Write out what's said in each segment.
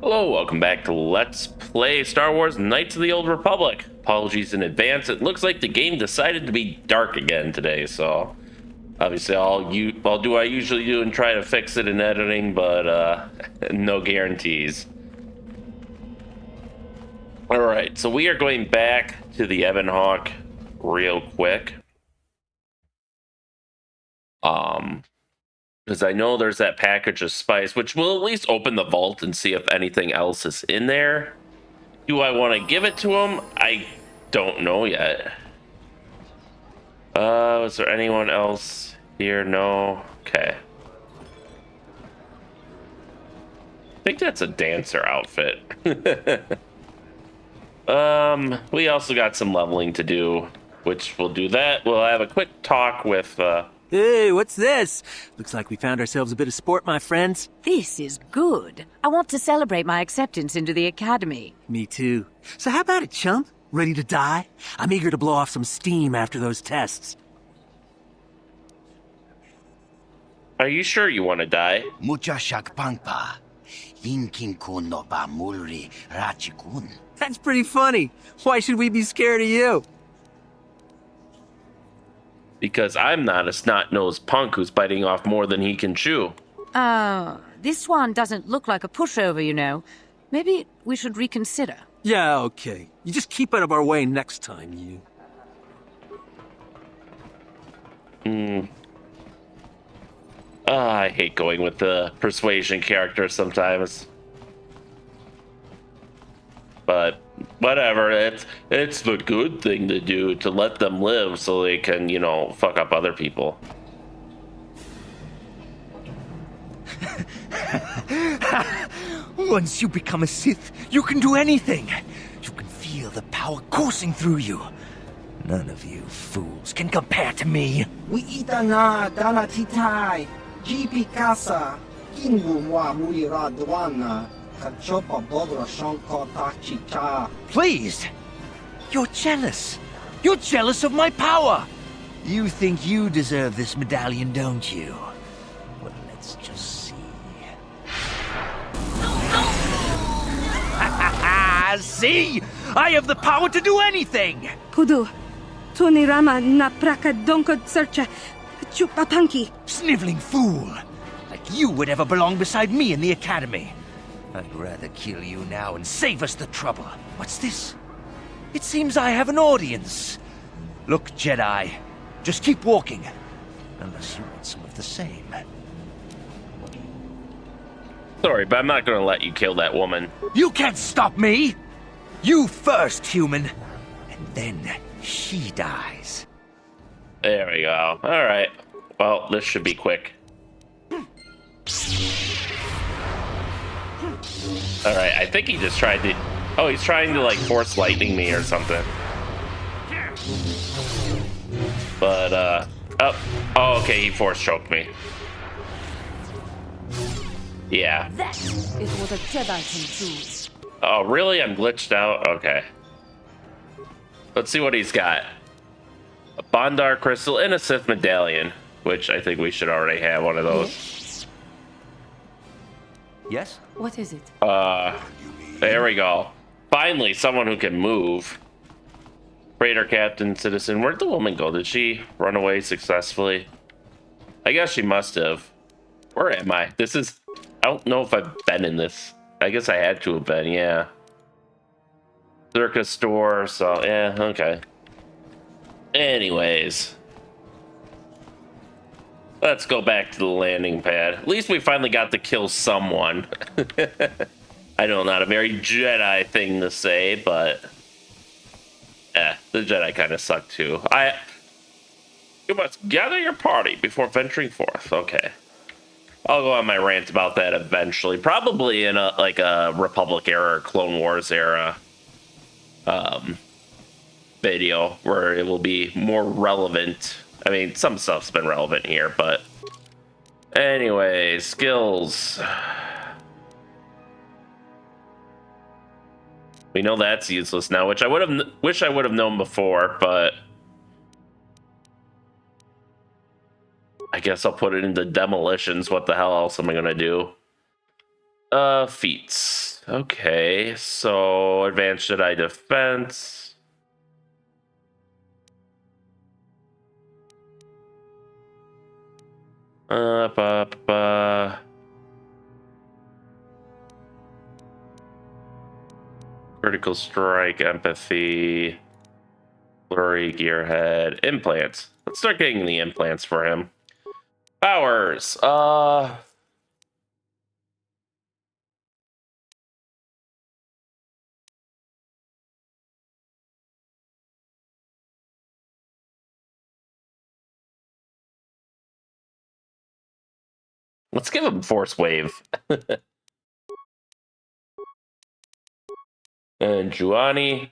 Hello, welcome back to Let's Play Star Wars Knights of the Old Republic. Apologies in advance. It looks like the game decided to be dark again today, so obviously I'll do what I usually do and try to fix it in editing, but no guarantees. Alright, so we are going back to the Ebon Hawk real quick. Because I know there's that package of spice, which will at least open the vault and see if anything else is in there. Do I want to give it to him? I don't know yet. Is there anyone else here? No. Okay. I think that's a dancer outfit. We also got some leveling to do, which we'll do that. We'll have a quick talk with, Hey, what's this? Looks like we found ourselves a bit of sport, my friends. This is good. I want to celebrate my acceptance into the Academy. Me too. So how about it, chump? Ready to die? I'm eager to blow off some steam after those tests. Are you sure you want to die? That's pretty funny. Why should we be scared of you? Because I'm not a snot-nosed punk who's biting off more than he can chew. This one doesn't look like a pushover, you know. Maybe we should reconsider. Yeah, okay. You just keep out of our way next time, you. I hate going with the persuasion character sometimes. But whatever, it's the good thing to do, to let them live so they can, you know, fuck up other people. Once you become a Sith, you can do anything. You can feel the power coursing through you. None of you fools can compare to me. We itana dana titai, GP casa, kinwumwa muira dwana, kachopa bodra shankota chicha. Please! You're jealous. You're jealous of my power. You think you deserve this medallion, don't you? Well, let's just see. See? I have the power to do anything! Pudu, Tony Rama na praka donko searcha, chupapanki. Sniveling fool! Like you would ever belong beside me in the Academy. I'd rather kill you now and save us the trouble. What's this? It seems I have an audience. Look, Jedi, just keep walking. Unless you want some of the same. Sorry, but I'm not gonna let you kill that woman. You can't stop me! You first, human. And then she dies. There we go. Alright. Well, this should be quick. Alright, I think he just tried to... Oh, he's trying to, like, force lightning me or something. But, Oh, okay, he force choked me. Yeah. That is what a Jedi can do. Oh, really? I'm glitched out? Okay. Let's see what he's got. A Bondar Crystal and a Sith Medallion, which I think we should already have one of those. Yes? What is it? There we go. Finally, someone who can move. Raider Captain Citizen. Where'd the woman go? Did she run away successfully? I guess she must have. Where am I? This is... I don't know if I've been in this. I guess I had to have been, yeah. Circus store, so, yeah, okay. Anyways. Let's go back to the landing pad. At least we finally got to kill someone. I know, not a very Jedi thing to say, but... the Jedi kind of suck too. You must gather your party before venturing forth. Okay. I'll go on my rant about that eventually. Probably in a Republic era or Clone Wars era video where it will be more relevant. I mean, some stuff's been relevant here, but anyway, skills. We know that's useless now, which I wish I would have known before, but I guess I'll put it into demolitions. What the hell else am I gonna do? Feats. Okay, so advanced Jedi defense. Critical strike, empathy, flurry, gearhead, implants. Let's start getting the implants for him. Powers. Let's give him Force Wave. And Juani.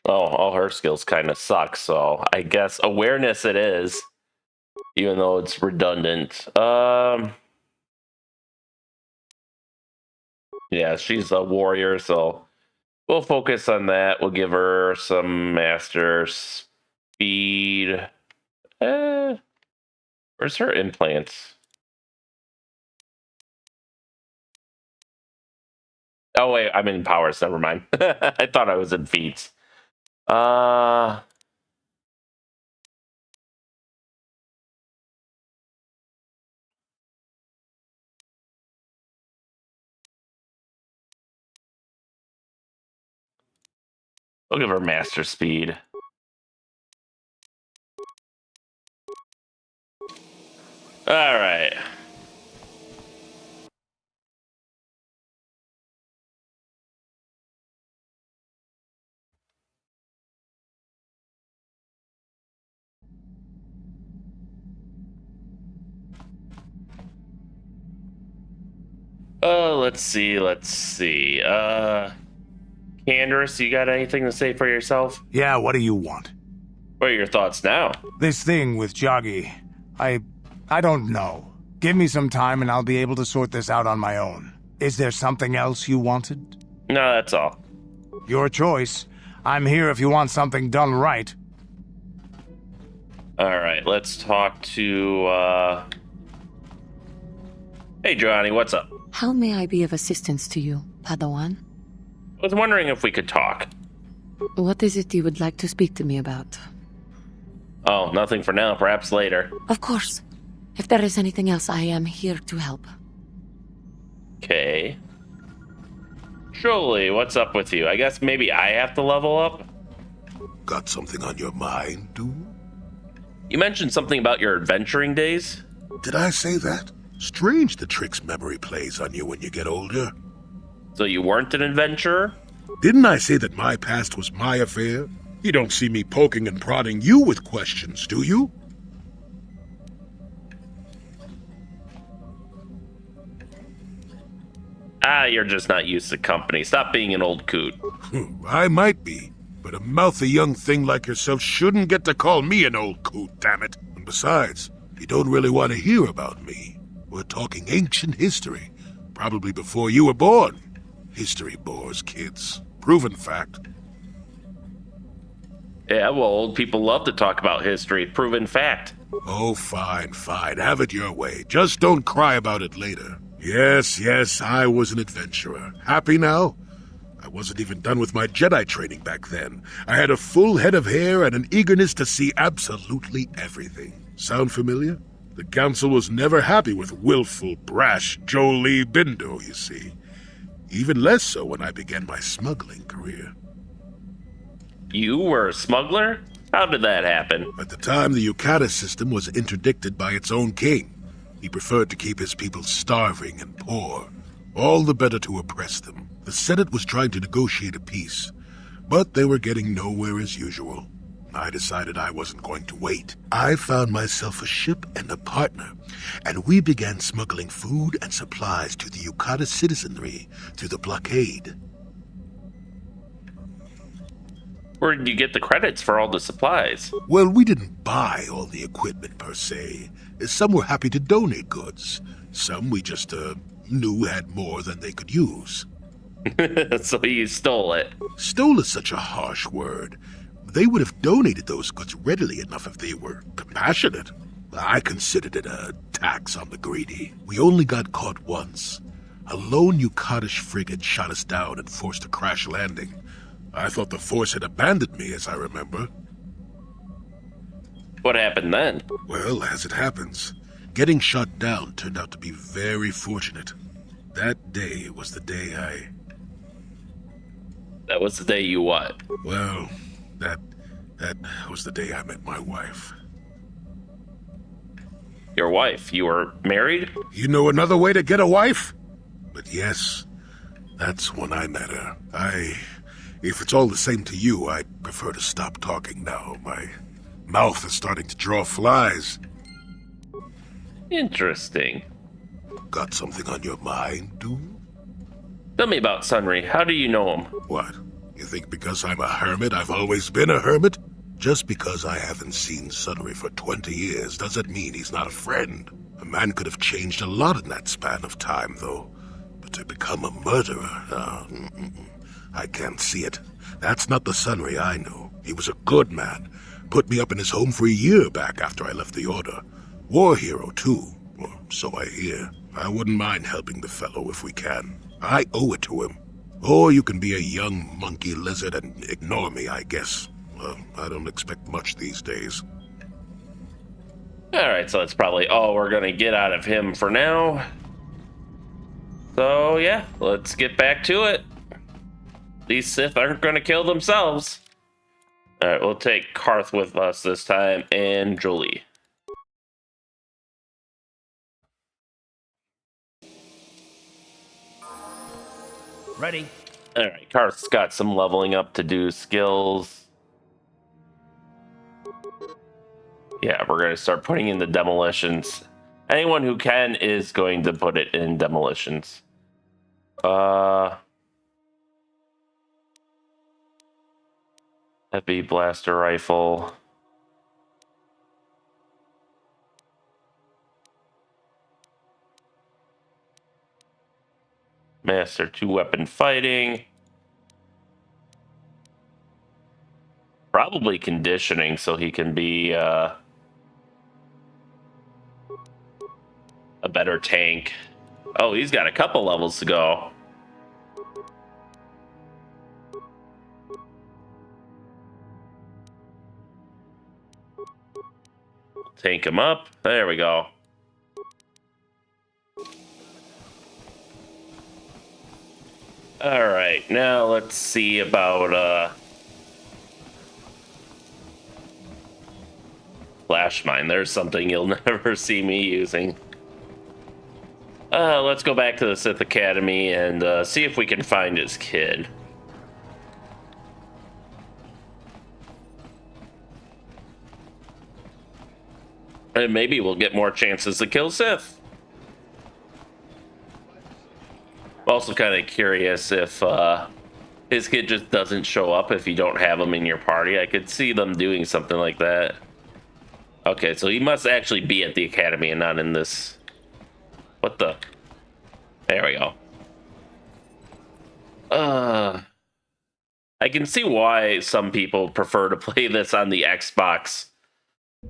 Oh, all her skills kind of suck, so I guess awareness it is, even though it's redundant. Yeah, she's a warrior, so we'll focus on that. We'll give her some master speed. Where's her implants? Oh wait, I'm in powers. Never mind. I thought I was in feats. We'll give her master speed. All right. Oh, let's see. Candace, you got anything to say for yourself? Yeah, what do you want? What are your thoughts now? This thing with Joggy, I don't know. Give me some time and I'll be able to sort this out on my own. Is there something else you wanted? No, that's all. Your choice. I'm here if you want something done right. All right, let's talk to, Hey, Johnny, what's up? How may I be of assistance to you, Padawan? I was wondering if we could talk. What is it you would like to speak to me about? Oh, nothing for now. Perhaps later. Of course. If there is anything else, I am here to help. Okay. Surely, what's up with you? I guess maybe I have to level up? Got something on your mind, dude? You mentioned something about your adventuring days? Did I say that? Strange the tricks memory plays on you when you get older. So you weren't an adventurer? Didn't I say that my past was my affair? You don't see me poking and prodding you with questions, do you? You're just not used to company. Stop being an old coot. I might be, but a mouthy young thing like yourself shouldn't get to call me an old coot, damn it. And besides, you don't really want to hear about me. We're talking ancient history, probably before you were born. History bores kids. Proven fact. Yeah, well, old people love to talk about history. Proven fact. Oh, fine. Have it your way. Just don't cry about it later. Yes, I was an adventurer. Happy now? I wasn't even done with my Jedi training back then. I had a full head of hair and an eagerness to see absolutely everything. Sound familiar? The Council was never happy with willful, brash Jolie Bindo, you see. Even less so when I began my smuggling career. You were a smuggler? How did that happen? At the time, the Yukata system was interdicted by its own king. He preferred to keep his people starving and poor, all the better to oppress them. The Senate was trying to negotiate a peace, but they were getting nowhere as usual. I decided I wasn't going to wait. I found myself a ship and a partner, and we began smuggling food and supplies to the Yukata citizenry through the blockade. Where did you get the credits for all the supplies? Well, we didn't buy all the equipment per se. Some were happy to donate goods. Some we just, knew had more than they could use. So you stole it. Stole is such a harsh word. They would have donated those goods readily enough if they were compassionate. I considered it a tax on the greedy. We only got caught once. A lone Yukatish frigate shot us down and forced a crash landing. I thought the Force had abandoned me, as I remember. What happened then? Well, as it happens, getting shot down turned out to be very fortunate. That day was the day That was the day you what? Well, that was the day I met my wife. Your wife? You were married? You know another way to get a wife? But yes, that's when I met her. If it's all the same to you, I'd prefer to stop talking now. My mouth is starting to draw flies. Interesting. Got something on your mind, dude? Tell me about Sunry. How do you know him? What? You think because I'm a hermit, I've always been a hermit? Just because I haven't seen Sunry for 20 years doesn't mean he's not a friend. A man could have changed a lot in that span of time, though. But to become a murderer, I can't see it. That's not the Sunry I know. He was a good man. Put me up in his home for a year back after I left the Order. War hero, too. Or so I hear. I wouldn't mind helping the fellow if we can. I owe it to him. Or you can be a young monkey lizard and ignore me, I guess. Well, I don't expect much these days. Alright, so that's probably all we're gonna get out of him for now. So yeah, let's get back to it. These Sith aren't gonna kill themselves. Alright, we'll take Carth with us this time, and Jolie. Ready? Alright, Carth's got some leveling up to do, skills. Yeah, we're gonna start putting in the demolitions. Anyone who can is going to put it in demolitions. Heavy blaster rifle. Master 2-weapon fighting. Probably conditioning so he can be a better tank. Oh, he's got a couple levels to go. Tank him up. There we go. All right, now let's see about flash mine. There's something you'll never see me using. Let's go back to the Sith Academy and see if we can find his kid. And maybe we'll get more chances to kill Sith. I'm also kind of curious if his kid just doesn't show up if you don't have him in your party. I could see them doing something like that. Okay, so he must actually be at the academy and not in this. What the? There we go. I can see why some people prefer to play this on the Xbox.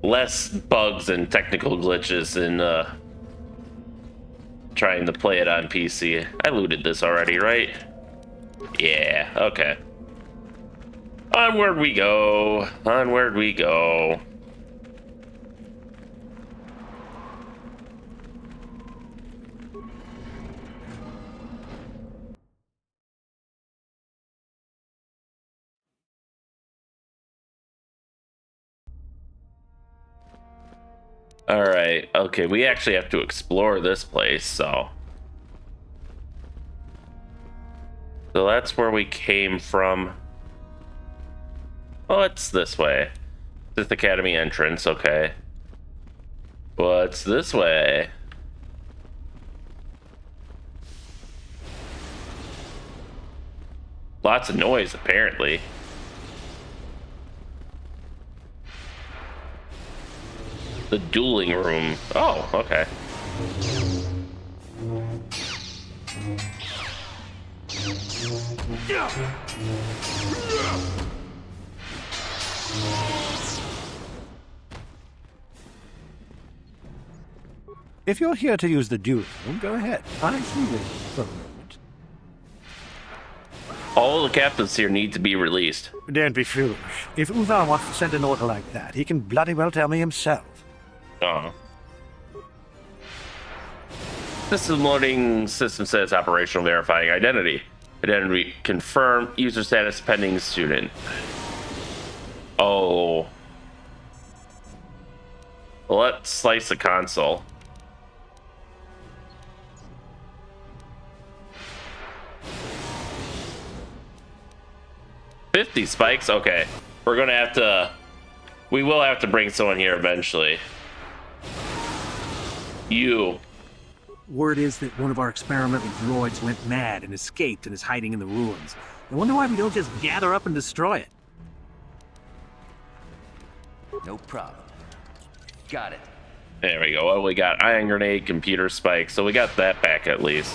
Less bugs and technical glitches than trying to play it on PC. I looted this already, right? Yeah, okay. Onward we go. Onward we go. Alright, okay, we actually have to explore this place, so that's where we came from. Oh, it's this way. Sith Academy entrance, okay. What's this way? Lots of noise, apparently. The dueling room. Oh, okay. If you're here to use the dueling room, go ahead. I'm through with you for a moment. All the captains here need to be released. Don't be foolish. If Uthar wants to send an order like that, he can bloody well tell me himself. System loading. System says operational verifying identity. Identity confirmed. User status pending student. Oh. Well, let's slice the console. $50 spikes? Okay. We're gonna have to... We will have to bring someone here eventually. You. Word is that one of our experimental droids went mad and escaped and is hiding in the ruins. I wonder why we don't just gather up and destroy it. No problem. Got it. There we go. Well, we got ion grenade, computer spike, so we got that back at least.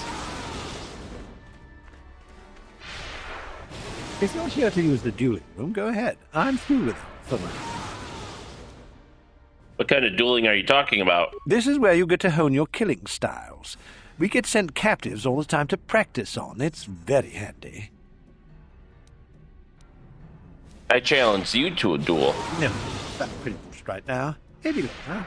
If you're here to use the dueling room, go ahead. I'm through with it for now. What kind of dueling are you talking about? This is where you get to hone your killing styles. We get sent captives all the time to practice on. It's very handy. I challenge you to a duel. No, that's pretty pushed right now. Maybe later.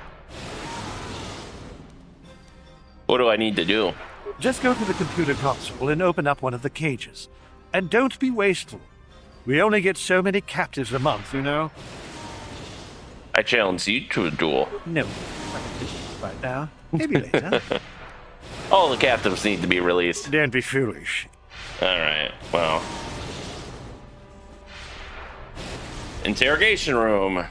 What do I need to do? Just go to the computer console and open up one of the cages. And don't be wasteful. We only get so many captives a month, you know? I challenge you to a duel. No, right now. Maybe later. All the captives need to be released. Don't be foolish. Alright, well. Interrogation room.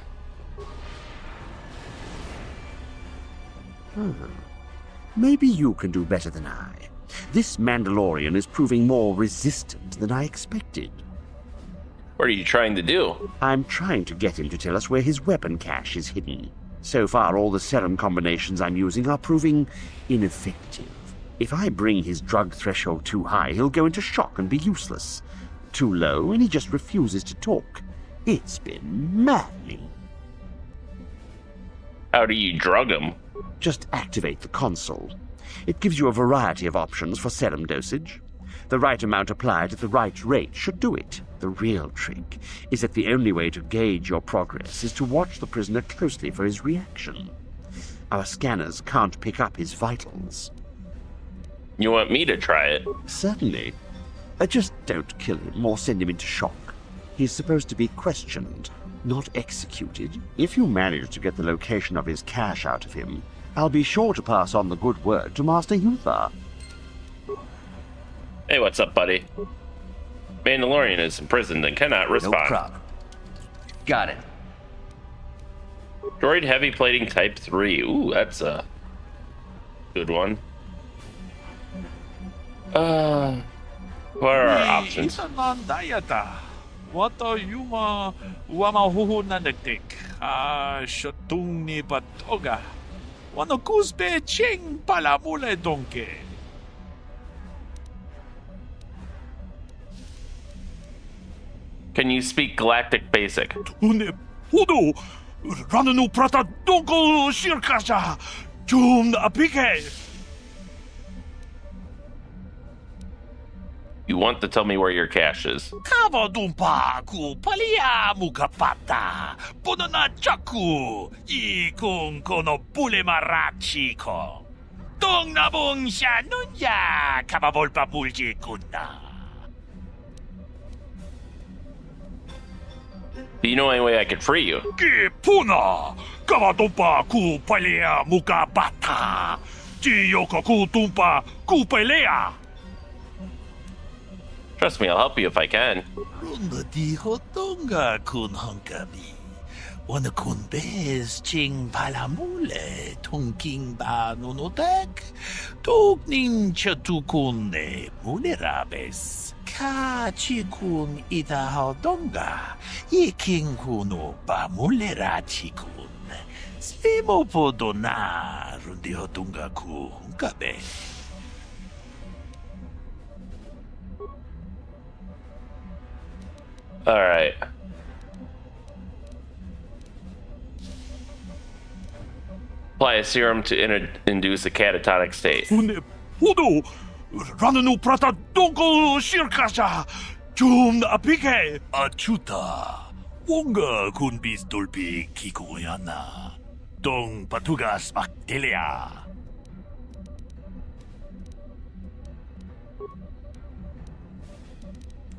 Maybe you can do better than I. This Mandalorian is proving more resistant than I expected. What are you trying to do? I'm trying to get him to tell us where his weapon cache is hidden. So far, all the serum combinations I'm using are proving ineffective. If I bring his drug threshold too high, he'll go into shock and be useless. Too low, and he just refuses to talk. It's been maddening. How do you drug him? Just activate the console. It gives you a variety of options for serum dosage. The right amount applied at the right rate should do it. The real trick is that the only way to gauge your progress is to watch the prisoner closely for his reaction. Our scanners can't pick up his vitals. You want me to try it? Certainly. Just don't kill him or send him into shock. He's supposed to be questioned, not executed. If you manage to get the location of his cache out of him, I'll be sure to pass on the good word to Master Uthar. Hey, what's up, buddy? Mandalorian is imprisoned and cannot respond. No problem. Got it. Droid heavy plating type 3. Ooh, that's a good one. What are our options? What are you wamahuhunanagtik? Shotung ni batoga. Wanokuzbe ching palamule donke. Can you speak Galactic Basic? Une hudu rananu prata donko shirkasha jum apike. You want to tell me where your cache is? Kavadumpa ku palia mukapata punana chaku ikung kono pule marachi ko dong nabong siya nunya kababolpa bulji kuna. Do you know any way I could free you? Ki puna kavadumpa ku palia mukapata jiyoko ku tumpa ku pelea. Trust me, I'll help you if I can. Runda di hotonga kun honkabi. Wana kun bez ching palamule tongking ba nonotek. Togning chatukune munerabes. Ka chikun ita hodonga. Iking kuno ba mulera chikun. Slimo podona rundi hotonga ku honkabe. All right. Apply a serum to induce a catatonic state. Hudu, rananu prata donko shirkasha, jum apike, achuta, wonga kunbis dolpi kikoyana, dong patugas maktelia.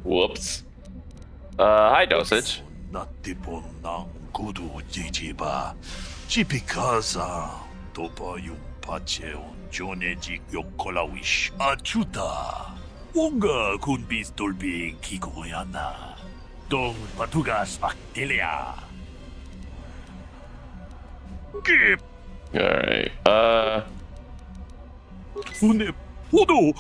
Whoops. High dosage. Natipon ng kudu jijiba, jipikaza, topa yung pacheon jonejik yokolawish, achuta, wonga kunbis dolpi kikoyana, dong patugas maktelia. Gip! Alright, Hudu,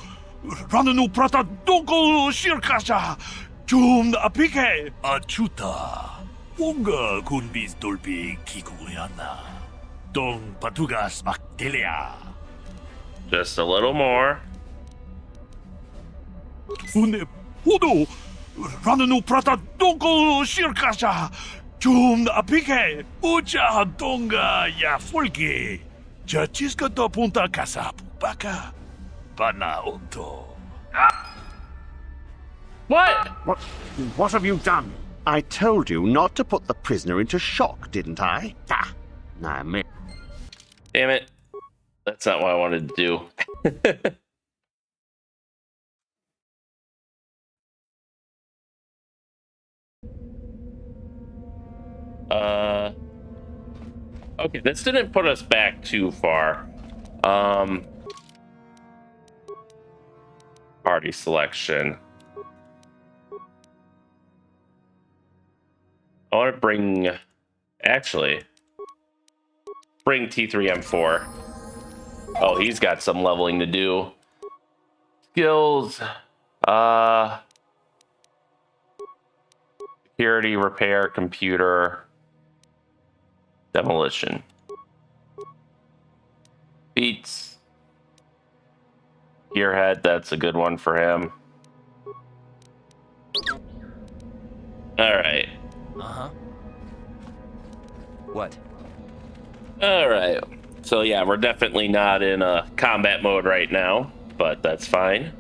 rananu prata donko shirkasha, jum apike, achuta, wonga kunbis dolpi kikoyana, dong patugas maktelia. just a little more. Hudu, rananu prata donko shirkasha, jum apike, uja donga ya fulgi, jachiska to punta kasapu baka, panaoto. What? What have you done? I told you not to put the prisoner into shock, didn't I? Ah, now, Damn it. That's not what I wanted to do. Okay, this didn't put us back too far. Party selection. I want to bring, actually, bring T3M4. Oh, he's got some leveling to do. Skills, security, repair, computer, demolition. Beats. Gearhead, that's a good one for him. Alright. Uh-huh. What? Alright. So yeah, we're definitely not in a combat mode right now, but that's fine.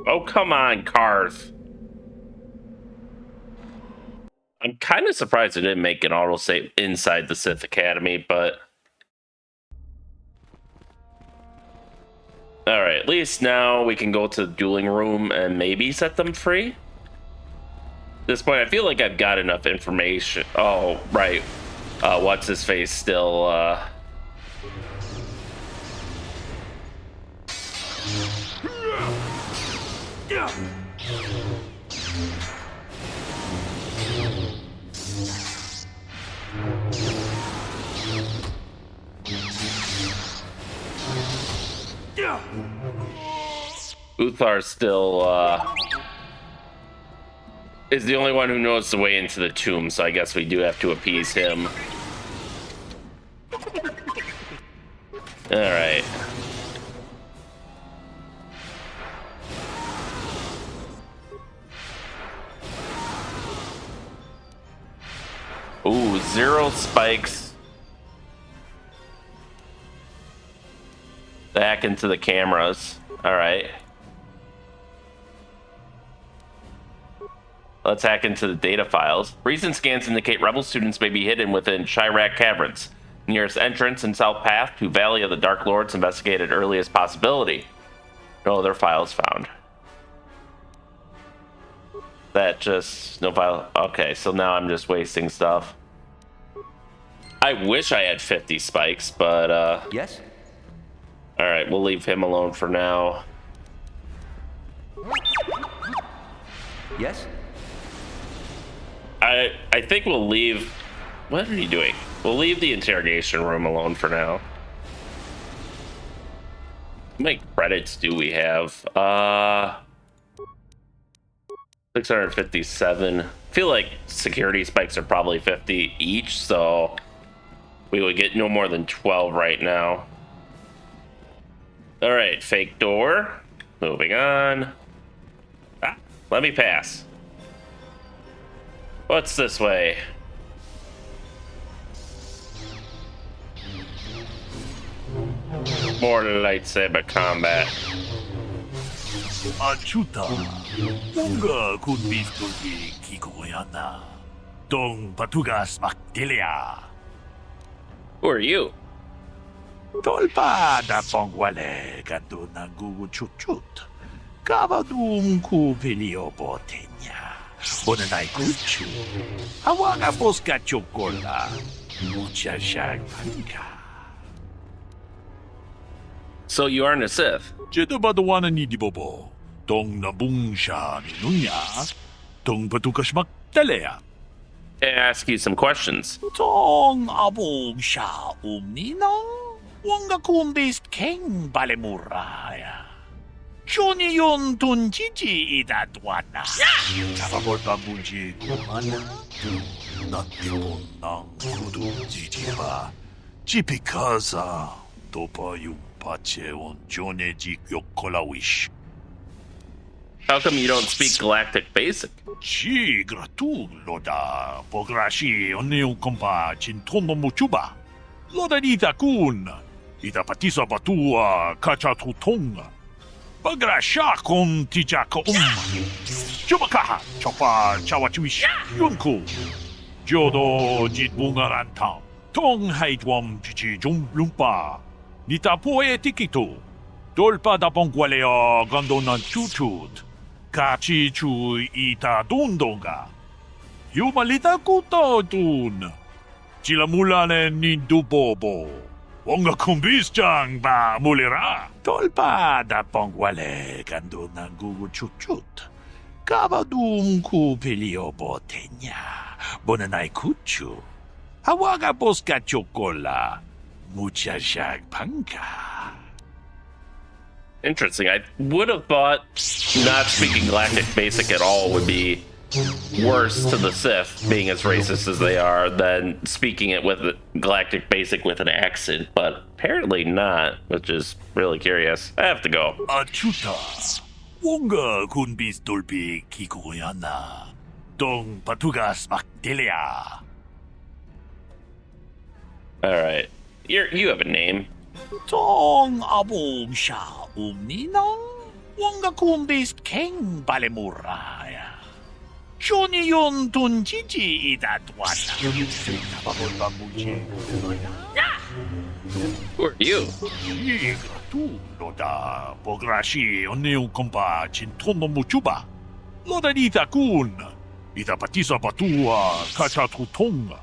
Oh, come on, Carth. I'm kind of surprised it didn't make an autosave inside the Sith Academy, but... Alright, at least now we can go to the dueling room and maybe set them free? At this point, I feel like I've got enough information. Oh, right. What's-his-face still, Uthar still, is the only one who knows the way into the tomb, so I guess we do have to appease him. Alright. Ooh, 0 spikes. Back into the cameras. Alright. Let's hack into the data files. Recent scans indicate rebel students may be hidden within Chirac Caverns. Nearest entrance and south path to Valley of the Dark Lords investigated earliest possibility. No other files found. That just... no file... Okay, so now I'm just wasting stuff. I wish I had 50 spikes, but, Yes? Alright, we'll leave him alone for now. Yes? I think we'll leave... What are you doing? We'll leave the interrogation room alone for now. How many credits do we have? 657. I feel like security spikes are probably 50 each, so we would get no more than 12 right now. All right, fake door. Moving on. Ah, let me pass. What's this way? More lightsaber combat. Achuta, 뭔가 군비스돌비 기고야나. 동 바투가스 막딜리아. Who are you? 돌파다 뻥과레 간도 난구구 춥춥. 까바둠 구빌리오 보테냐. 보는 아이 구추. 아와가 보스카 초콜라. 무차샥 판가. So you aren't a Sith? 제도바도와는 이디보보. 동나붕샤 미누냐. 동바투가스 막딜리아. Can I ask you some questions? 동아붕샤 옴니나. 뭔가 군비스 캥 발레무라야. 쇼니yon 돈지지 이다 도왔나. 잡아볼까 무지 고마나. 나띠본낭 구두지지바. 지피카사 도파유 파체온 조네지 요콜라위시. How come you don't speak Galactic Basic? Loda. Pograshi onneun kompa cintono muchuba. Loda dita kun. Ita patisa batua kacha tutonga. Pagrasha kon tijaka Chubakaha chopa chawachuish yunku. Jodo jitbungaranta. Tong haitwam chichi jumlumpa. Nita poe tikito. Dolpa da pongwalea gandonan chutut. Kachi chu ita dundonga. Yumalita kuto dun. Chilamulane nindubobo. Wonga kumbis jang ba mulira. Tolpa da pongwale gandonan gugu chutchut. Kabadum kupilio botenya. Bonanai kuchu. Hawaga boska chocola. Mucha shag panka. Interesting. I would have thought not speaking Galactic Basic at all would be worse to the Sith, being as racist as they are, than speaking it with Galactic Basic with an accent, but apparently not, which is really curious. I have to go. Achuta. Wonga kunbis dolbi kikoyana. Dong patugas makdelia. Alright. You have a name. Tong abong sha umninang. Wonga kumbis king balemuraya. Shoniyon tunjiji idatwana. Who are you? Tu loda pograshi onneun kompa cintono muchuba. Loda dita kun. Ita patisa batua kacha tutonga.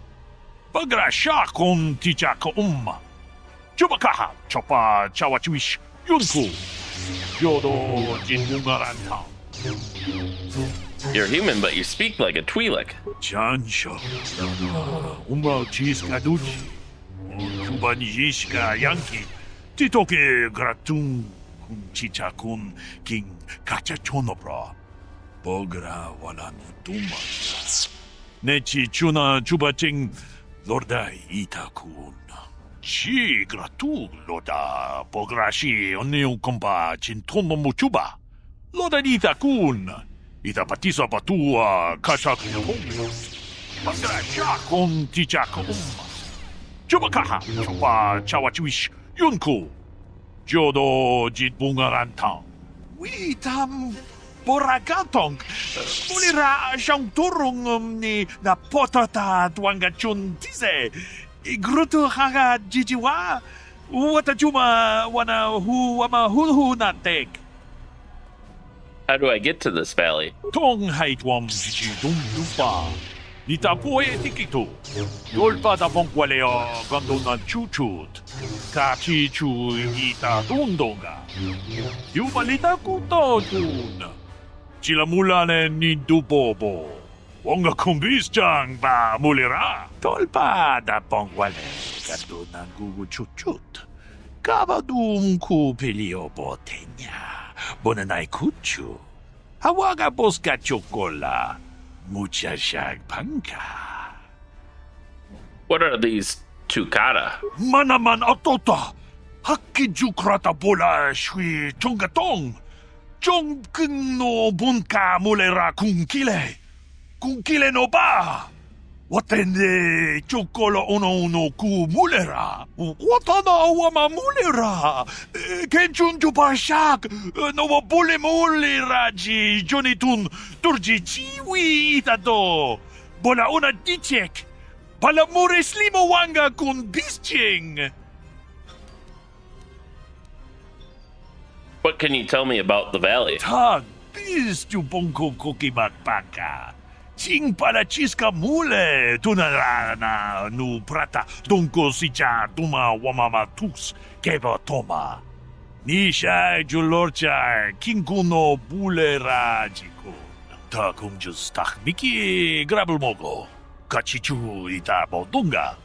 Pagrasha kon tijaka Chubakaha chopa chawachuish yunku. Yodo jinmungaranta. You're human, but you speak like a Twi'lek. Jansho. Uma cheese kaduchi. Chubani yishka yanki. Titoke gratum kun chichakun king kacha chonobra. Bogra wala nutuma. Nechi chuna chubaching lordai itakun. Chi gratu loda pograshi onneun kompa cintono muchuba. Loda dita kun. Ita patisa batua kacha kutonga. Pagrasha kon tijaka Chubakaha chopa chawachuish yunku. Jodo jitbungaranta. Witam boragatong. Mulira siyang turong ni na potata tuangachun tise. Gruto haga jijiwa. Watajuma wana hu wama hu natek. How do I get to this valley? Tong haitwam jiji dumpa. Nita poe tikito. Dolpa da bonkwaleo gandonan chuchut. Kachi chu ita dundonga. Yumalita kuto dun. Chilamulane nindubobo. Wonga kumbis jang ba mulira. Dolpa da bonkwale gandonan gugu chuchut. Kabadum kupilio botenya. Bonanai kuchu. Hawaga boska chocola. Mucha shag panka. What are these Tukata? Manaman otota. Hakkijukrata bola shui tongatong. Jong no bunka mulera kunkile. Kunkile no ba. Watende chokolo ono ku mulera. Watana wama mulera. Kenchun jubashak. No bule mulera ji jonitun turji chiwi itado. Bola una dichek. Pala muris limo wanga kun bisching. What can you tell me about the valley? Tag bis tu bonko koki bakbaka. Ching pala chiska mule tunarana nu prata donko sicha tuma wamama tus keba toma. Nisha julorcha kinkuno bulera jiko. Ta kumjus tak miki grabel mogo. Kachichu ita bodunga.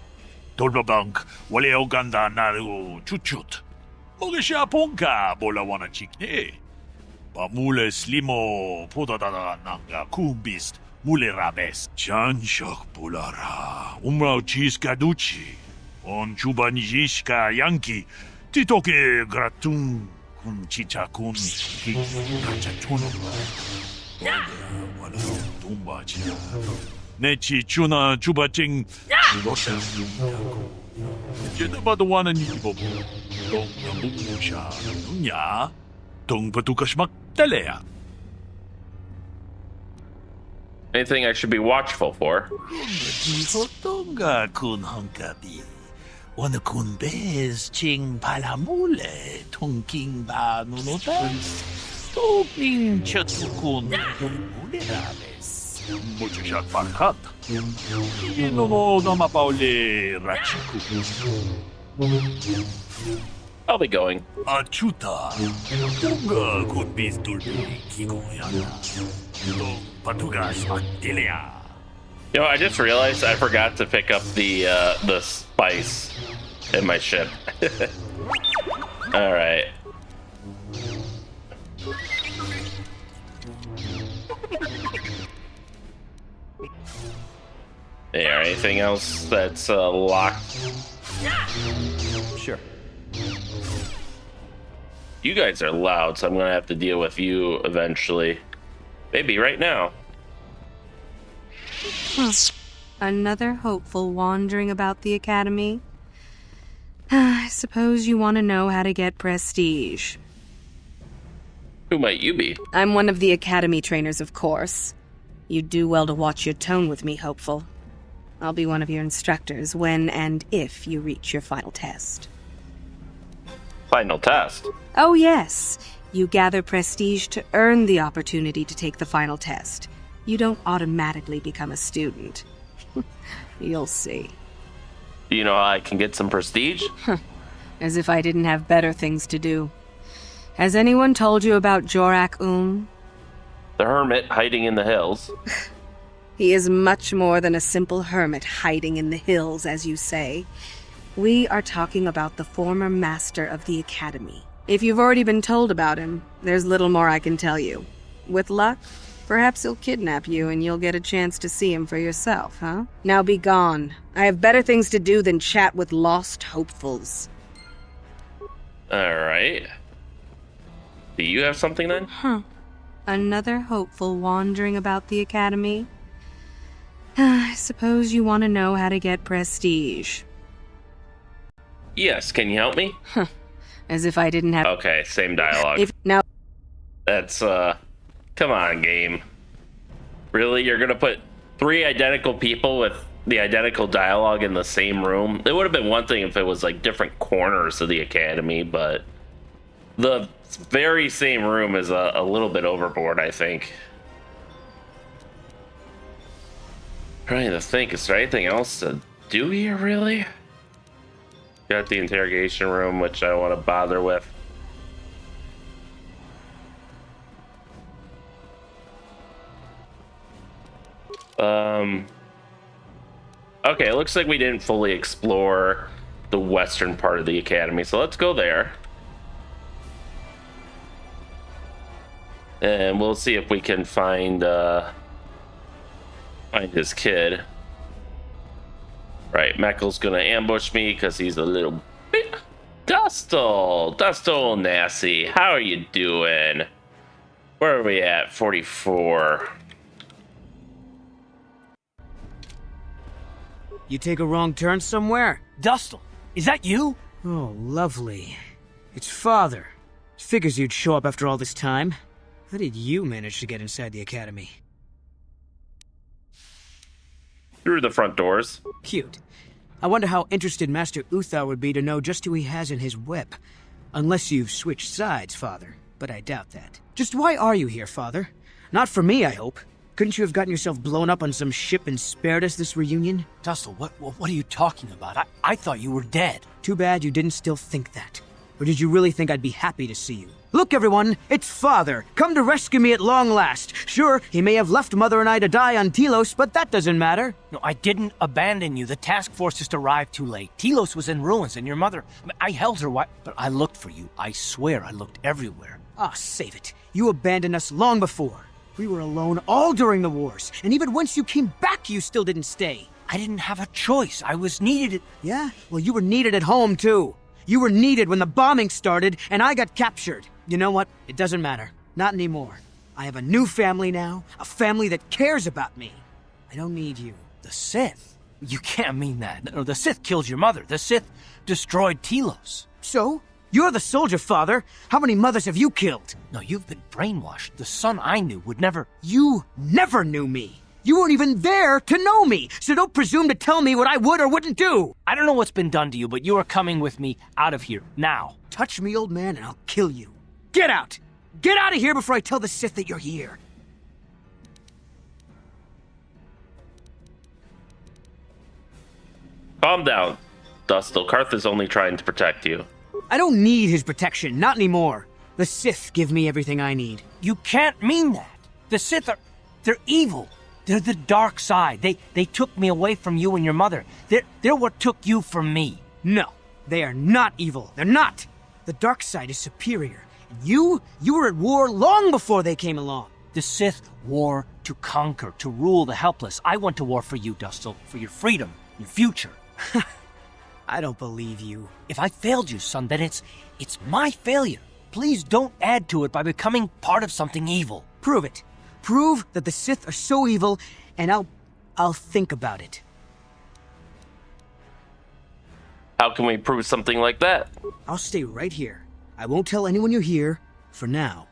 Tolbabank wale oganda naru chuchut. Mogesha ponka bola wana chikne. Pamule slimo podadada nanga kumbist mule rabes. Chanshok bulara. Umrao chiska duchi. On chubanjishka yanki. Titoke gratun kun chicha kun ki kachachun. Wala tumba china. Nechi chuna chubaching. Jedabadawana nibo. Dong namusha nunya. Dong patukashmak talea. Anything I should be watchful for? Hotonga kun honkabi. Wana kun bez ching palamule. Tongking ba nunotan. Toping chatukun mulerames. Muchachak farkat. Inono namapaule rachiku. I'll be going. Achuta. Tunga kun biz dulbi kikoyana. Patugas Magdilia. You know, I just realized I forgot to pick up the spice in my ship. All right. There, anything else that's locked? Sure. You guys are loud, so I'm gonna have to deal with you eventually. Maybe right now. Another hopeful wandering about the academy. I suppose you want to know how to get prestige. Who might you be? I'm one of the academy trainers, of course. You'd do well to watch your tone with me, hopeful. I'll be one of your instructors when and if you reach your final test. Final test? Oh, yes. You gather prestige to earn the opportunity to take the final test. You don't automatically become a student. You'll see. Do you know how I can get some prestige? As if I didn't have better things to do. Has anyone told you about Jorak The hermit hiding in the hills. He is much more than a simple hermit hiding in the hills, as you say. We are talking about the former master of the academy. If you've already been told about him, there's little more I can tell you. With luck, perhaps he'll kidnap you and you'll get a chance to see him for yourself, huh? Now be gone. I have better things to do than chat with lost hopefuls. Alright. Do you have something then? Another hopeful wandering about the academy. I suppose you want to know how to get prestige. Yes, can you help me? As if I didn't have... Okay, same dialogue. Now... That's, come on, game. Really? You're gonna put 3 identical people with the identical dialogue in the same room? It would have been one thing if it was, like, different corners of the academy, but... The very same room is a little bit overboard, I think. Trying to think, is there anything else to do here, really? Got the interrogation room, which I don't want to bother with. Okay, it looks like we didn't fully explore the western part of the academy, so let's go there. And we'll see if we can find his kid. Right, Meckel's gonna ambush me because he's a little bit dusty. Dustil Onasi, how are you doing? Where are we at? 44. You take a wrong turn somewhere? Dustil, is that you? Oh, lovely. It's Father. Figures you'd show up after all this time. How did you manage to get inside the Academy? Through the front doors. Cute. I wonder how interested Master Uthar would be to know just who he has in his whip. Unless you've switched sides, Father. But I doubt that. Just why are you here, Father? Not for me, I hope. Couldn't you have gotten yourself blown up on some ship and spared us this reunion? Dustil, what are you talking about? I thought you were dead. Too bad you didn't still think that. Or did you really think I'd be happy to see you? Look, everyone, it's Father, come to rescue me at long last. Sure, he may have left Mother and I to die on Telos, but that doesn't matter. No, I didn't abandon you. The task force just arrived too late. Telos was in ruins, and your mother... I held her, but I looked for you. I swear I looked everywhere. Ah, save it. You abandoned us long before. We were alone all during the wars, and even once you came back, you still didn't stay. I didn't have a choice. I was needed. Yeah? Well, you were needed at home, too. You were needed when the bombing started, and I got captured. You know what? It doesn't matter. Not anymore. I have a new family now, a family that cares about me. I don't need you. The Sith? You can't mean that. No, the Sith killed your mother. The Sith destroyed Telos. So? You're the soldier, Father. How many mothers have you killed? No, you've been brainwashed. The son I knew would never... You never knew me. You weren't even there to know me, so don't presume to tell me what I would or wouldn't do. I don't know what's been done to you, but you are coming with me out of here, now. Touch me, old man, and I'll kill you. Get out! Get out of here before I tell the Sith that you're here. Calm down, Dustil. Carth is only trying to protect you. I don't need his protection, not anymore. The Sith give me everything I need. You can't mean that. The Sith are... they're evil. They're the dark side. They took me away from you and your mother. They're what took you from me. No, they are not evil. They're not. The dark side is superior. And you were at war long before they came along. The Sith war to conquer, to rule the helpless. I went to war for you, Dustil, for your freedom, your future. I don't believe you. If I failed you, son, then it's my failure. Please don't add to it by becoming part of something evil. Prove it. Prove that the Sith are so evil, and I'll think about it. How can we prove something like that? I'll stay right here. I won't tell anyone you're here, for now.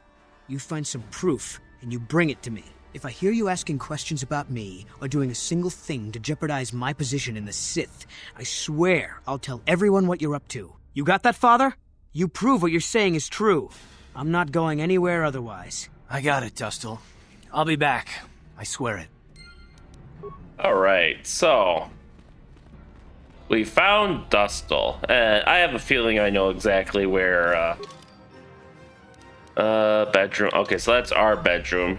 You find some proof, and you bring it to me. If I hear you asking questions about me, or doing a single thing to jeopardize my position in the Sith, I swear I'll tell everyone what you're up to. You got that, Father? You prove what you're saying is true. I'm not going anywhere otherwise. I got it, Dustil. I'll be back. I swear it. Alright, so... we found Dustil. I have a feeling I know exactly where, bedroom. Okay, so that's our bedroom.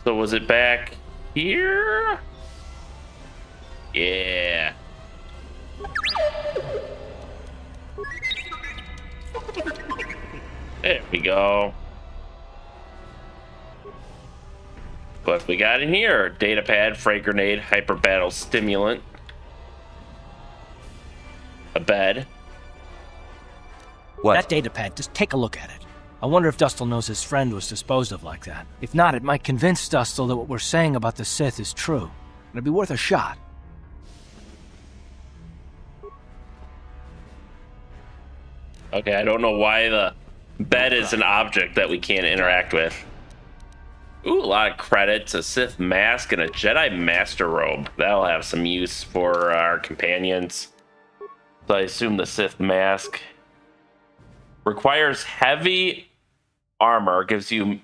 So was it back here? Yeah. There we go. What we got in here? Data pad, frag grenade, hyper battle stimulant. A bed. What? That data pad, just take a look at it. I wonder if Dustil knows his friend was disposed of like that. If not, it might convince Dustil that what we're saying about the Sith is true. It'd be worth a shot. Okay, I don't know why the bed is an object that we can't interact with. Ooh, a lot of credits, a Sith mask, and a Jedi Master Robe. That'll have some use for our companions. So I assume the Sith mask requires heavy armor, gives you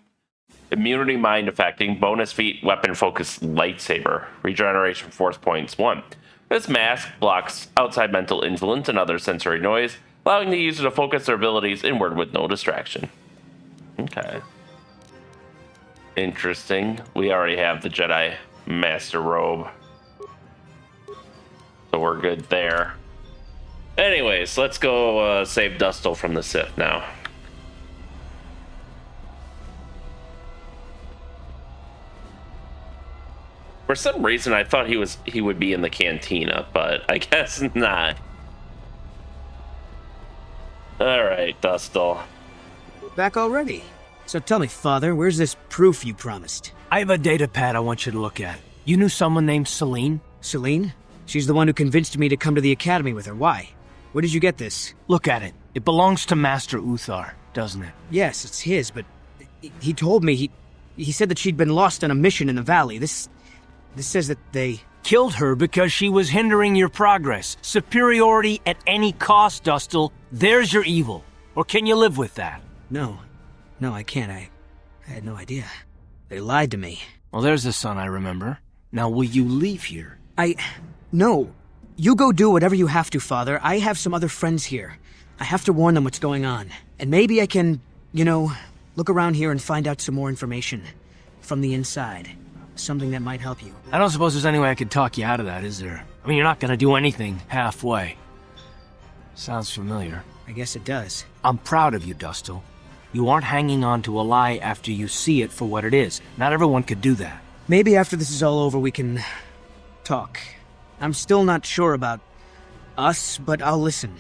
immunity mind affecting, bonus feat, weapon focus lightsaber, regeneration force points 1. This mask blocks outside mental influence and other sensory noise, allowing the user to focus their abilities inward with no distraction. Okay. Interesting. We already have the Jedi Master Robe, so we're good there. Anyways, let's go save Dustil from the Sith now. For some reason, I thought he would be in the cantina, but I guess not. Alright, Dustil. Back already? So tell me, Father, where's this proof you promised? I have a data pad I want you to look at. You knew someone named Celine? Celine? She's the one who convinced me to come to the Academy with her. Why? Where did you get this? Look at it. It belongs to Master Uthar, doesn't it? Yes, it's his, but he told me he said that she'd been lost on a mission in the valley. This says that they killed her because she was hindering your progress. Superiority at any cost, Dustil. There's your evil. Or can you live with that? No, I can't. I had no idea. They lied to me. Well, there's the son I remember. Now, will you leave here? No. You go do whatever you have to, Father. I have some other friends here. I have to warn them what's going on. And maybe I can, look around here and find out some more information. From the inside. Something that might help you. I don't suppose there's any way I could talk you out of that, is there? I mean, you're not gonna do anything halfway. Sounds familiar. I guess it does. I'm proud of you, Dustil. You aren't hanging on to a lie after you see it for what it is. Not everyone could do that. Maybe after this is all over we can talk. I'm still not sure about us, but I'll listen.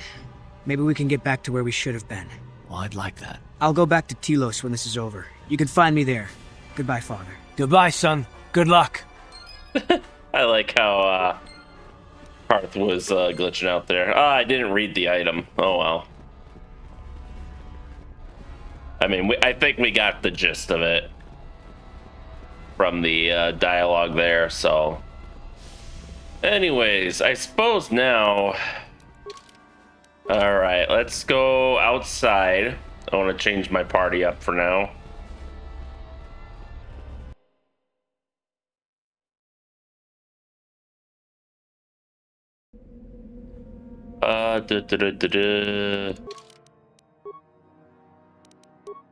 Maybe we can get back to where we should have been. Well, I'd like that. I'll go back to Telos when this is over. You can find me there. Goodbye, Father. Goodbye, son. Good luck. I like how Carth was glitching out there. I didn't read the item. Oh well. I mean, I think we got the gist of it from the dialogue there, so. Anyways, I suppose now... Alright, let's go outside. I want to change my party up for now.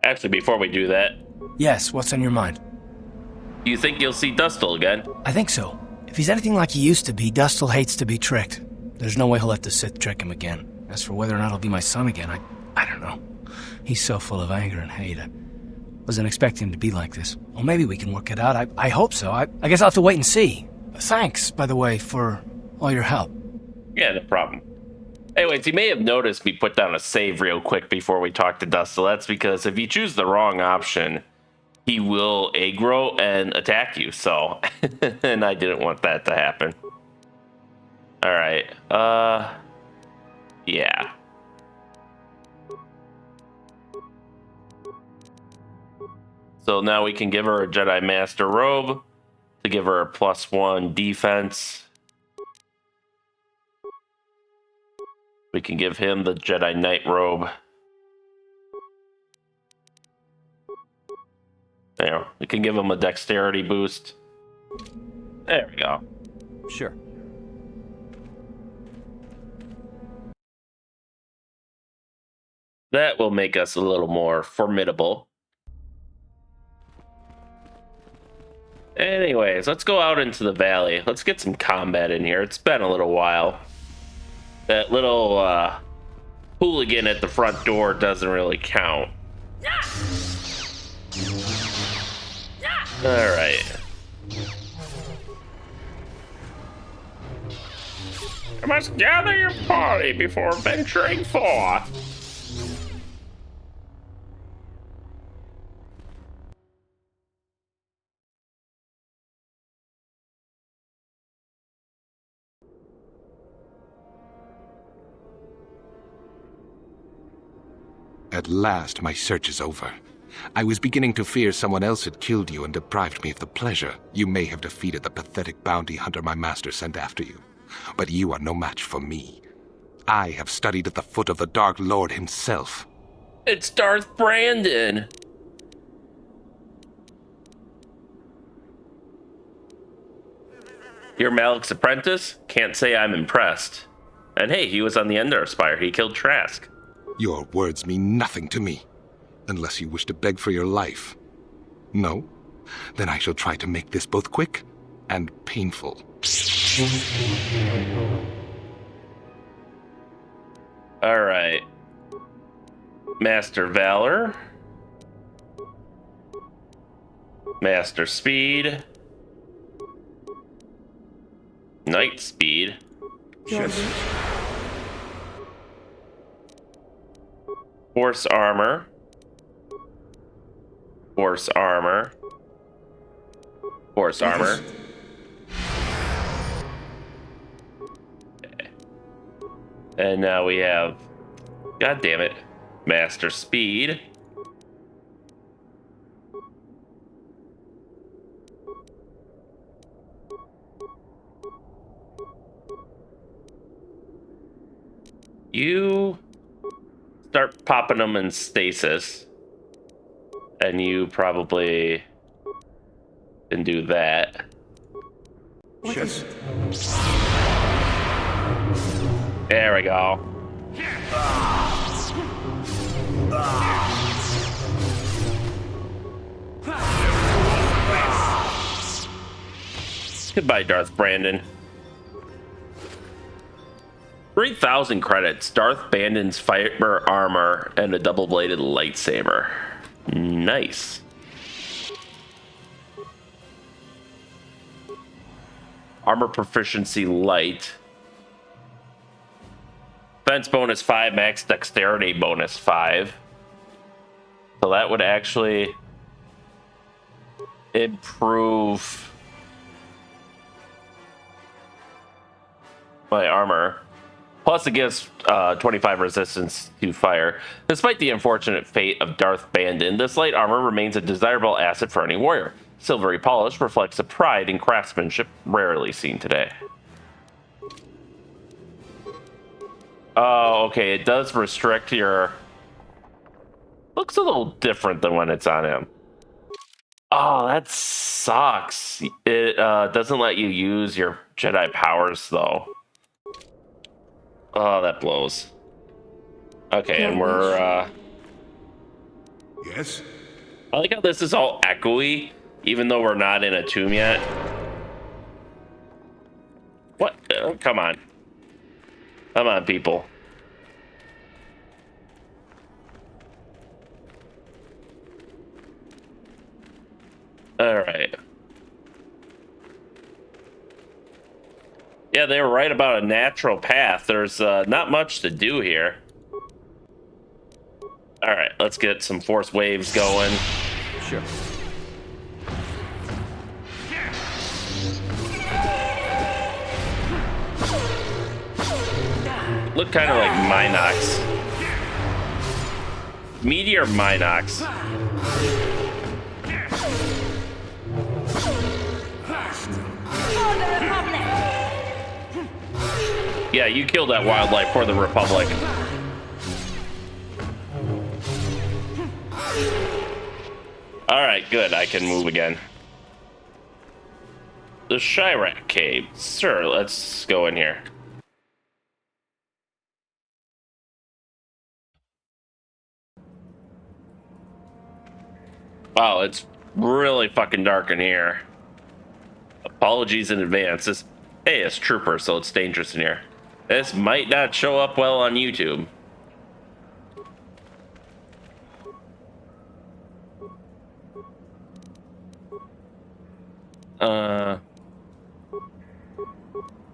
Actually, before we do that... Yes, what's on your mind? Do you think you'll see Dustil again? I think so. If he's anything like he used to be, Dustil hates to be tricked. There's no way he'll let the Sith trick him again. As for whether or not he'll be my son again, I don't know. He's so full of anger and hate. I wasn't expecting him to be like this. Well, maybe we can work it out. I hope so. I guess I'll have to wait and see. Thanks, by the way, for all your help. Yeah, no problem. Anyways, you may have noticed me put down a save real quick before we talk to Dustil. That's because if you choose the wrong option, he will aggro and attack you, so... and I didn't want that to happen. Alright, yeah. So now we can give her a Jedi Master Robe to give her a +1 defense. We can give him the Jedi Knight Robe. There, we can give him a dexterity boost. There we go. Sure. That will make us a little more formidable. Anyways, let's go out into the valley. Let's get some combat in here. It's been a little while. That little hooligan at the front door doesn't really count. Alright. You must gather your party before venturing forth. At last, my search is over. I was beginning to fear someone else had killed you and deprived me of the pleasure you may have defeated the pathetic bounty hunter my master sent after you. But you are no match for me. I have studied at the foot of the Dark Lord himself. It's Darth Brandon. You're Malik's apprentice? Can't say I'm impressed. And hey, he was on the Endor Spire. He killed Trask. Your words mean nothing to me, unless you wish to beg for your life. No? Then I shall try to make this both quick and painful. Alright. Master Valor. Master Speed. Knight Speed. Force armor. Force armor. Force armor. Okay. And now we have, god damn it, Master Speed. You start popping them in stasis, and you probably can do that. Yes. There we go. Goodbye, Darth Brandon. 3,000 credits, Darth Brandon's fiber armor, and a double-bladed lightsaber. Nice. Armor proficiency light. Defense bonus 5, max dexterity bonus 5. So that would actually improve my armor. Plus, it gives 25 resistance to fire. Despite the unfortunate fate of Darth Brandon, this light armor remains a desirable asset for any warrior. Silvery polish reflects a pride in craftsmanship rarely seen today. Oh, okay, it does restrict your... Looks a little different than when it's on him. Oh, that sucks. It doesn't let you use your Jedi powers, though. Oh, that blows. Okay, and we're, Yes? I like how this is all echoey, even though we're not in a tomb yet. What? Come on. Come on, people. Alright. Yeah, they were right about a natural path. There's not much to do here. Alright, let's get some force waves going. Sure. Look kind of like Minox. Meteor Minox. Yeah, you killed that wildlife for the Republic. Alright, good. I can move again. The Chirac Cave. Sure, let's go in here. Wow, it's really fucking dark in here. Apologies in advance. Hey, it's Trooper, so it's dangerous in here. This might not show up well on YouTube.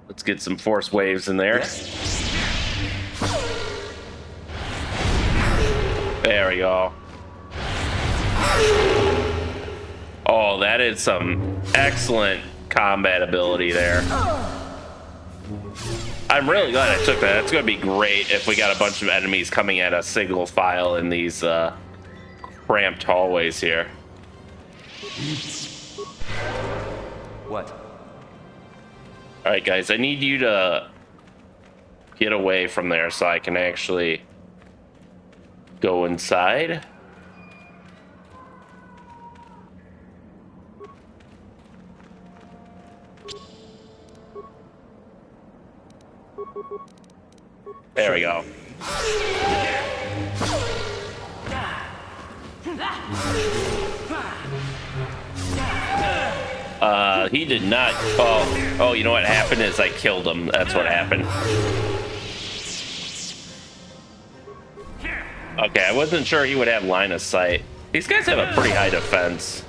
Let's get some force waves in there. There we go. Oh, that is some excellent combat ability there. I'm really glad I took that. It's going to be great if we got a bunch of enemies coming at us single file in these cramped hallways here. What? Alright, guys, I need you to get away from there so I can actually go inside. There we go. He did not. Oh, you know what happened is I killed him. That's what happened. Okay, I wasn't sure he would have line of sight. These guys have a pretty high defense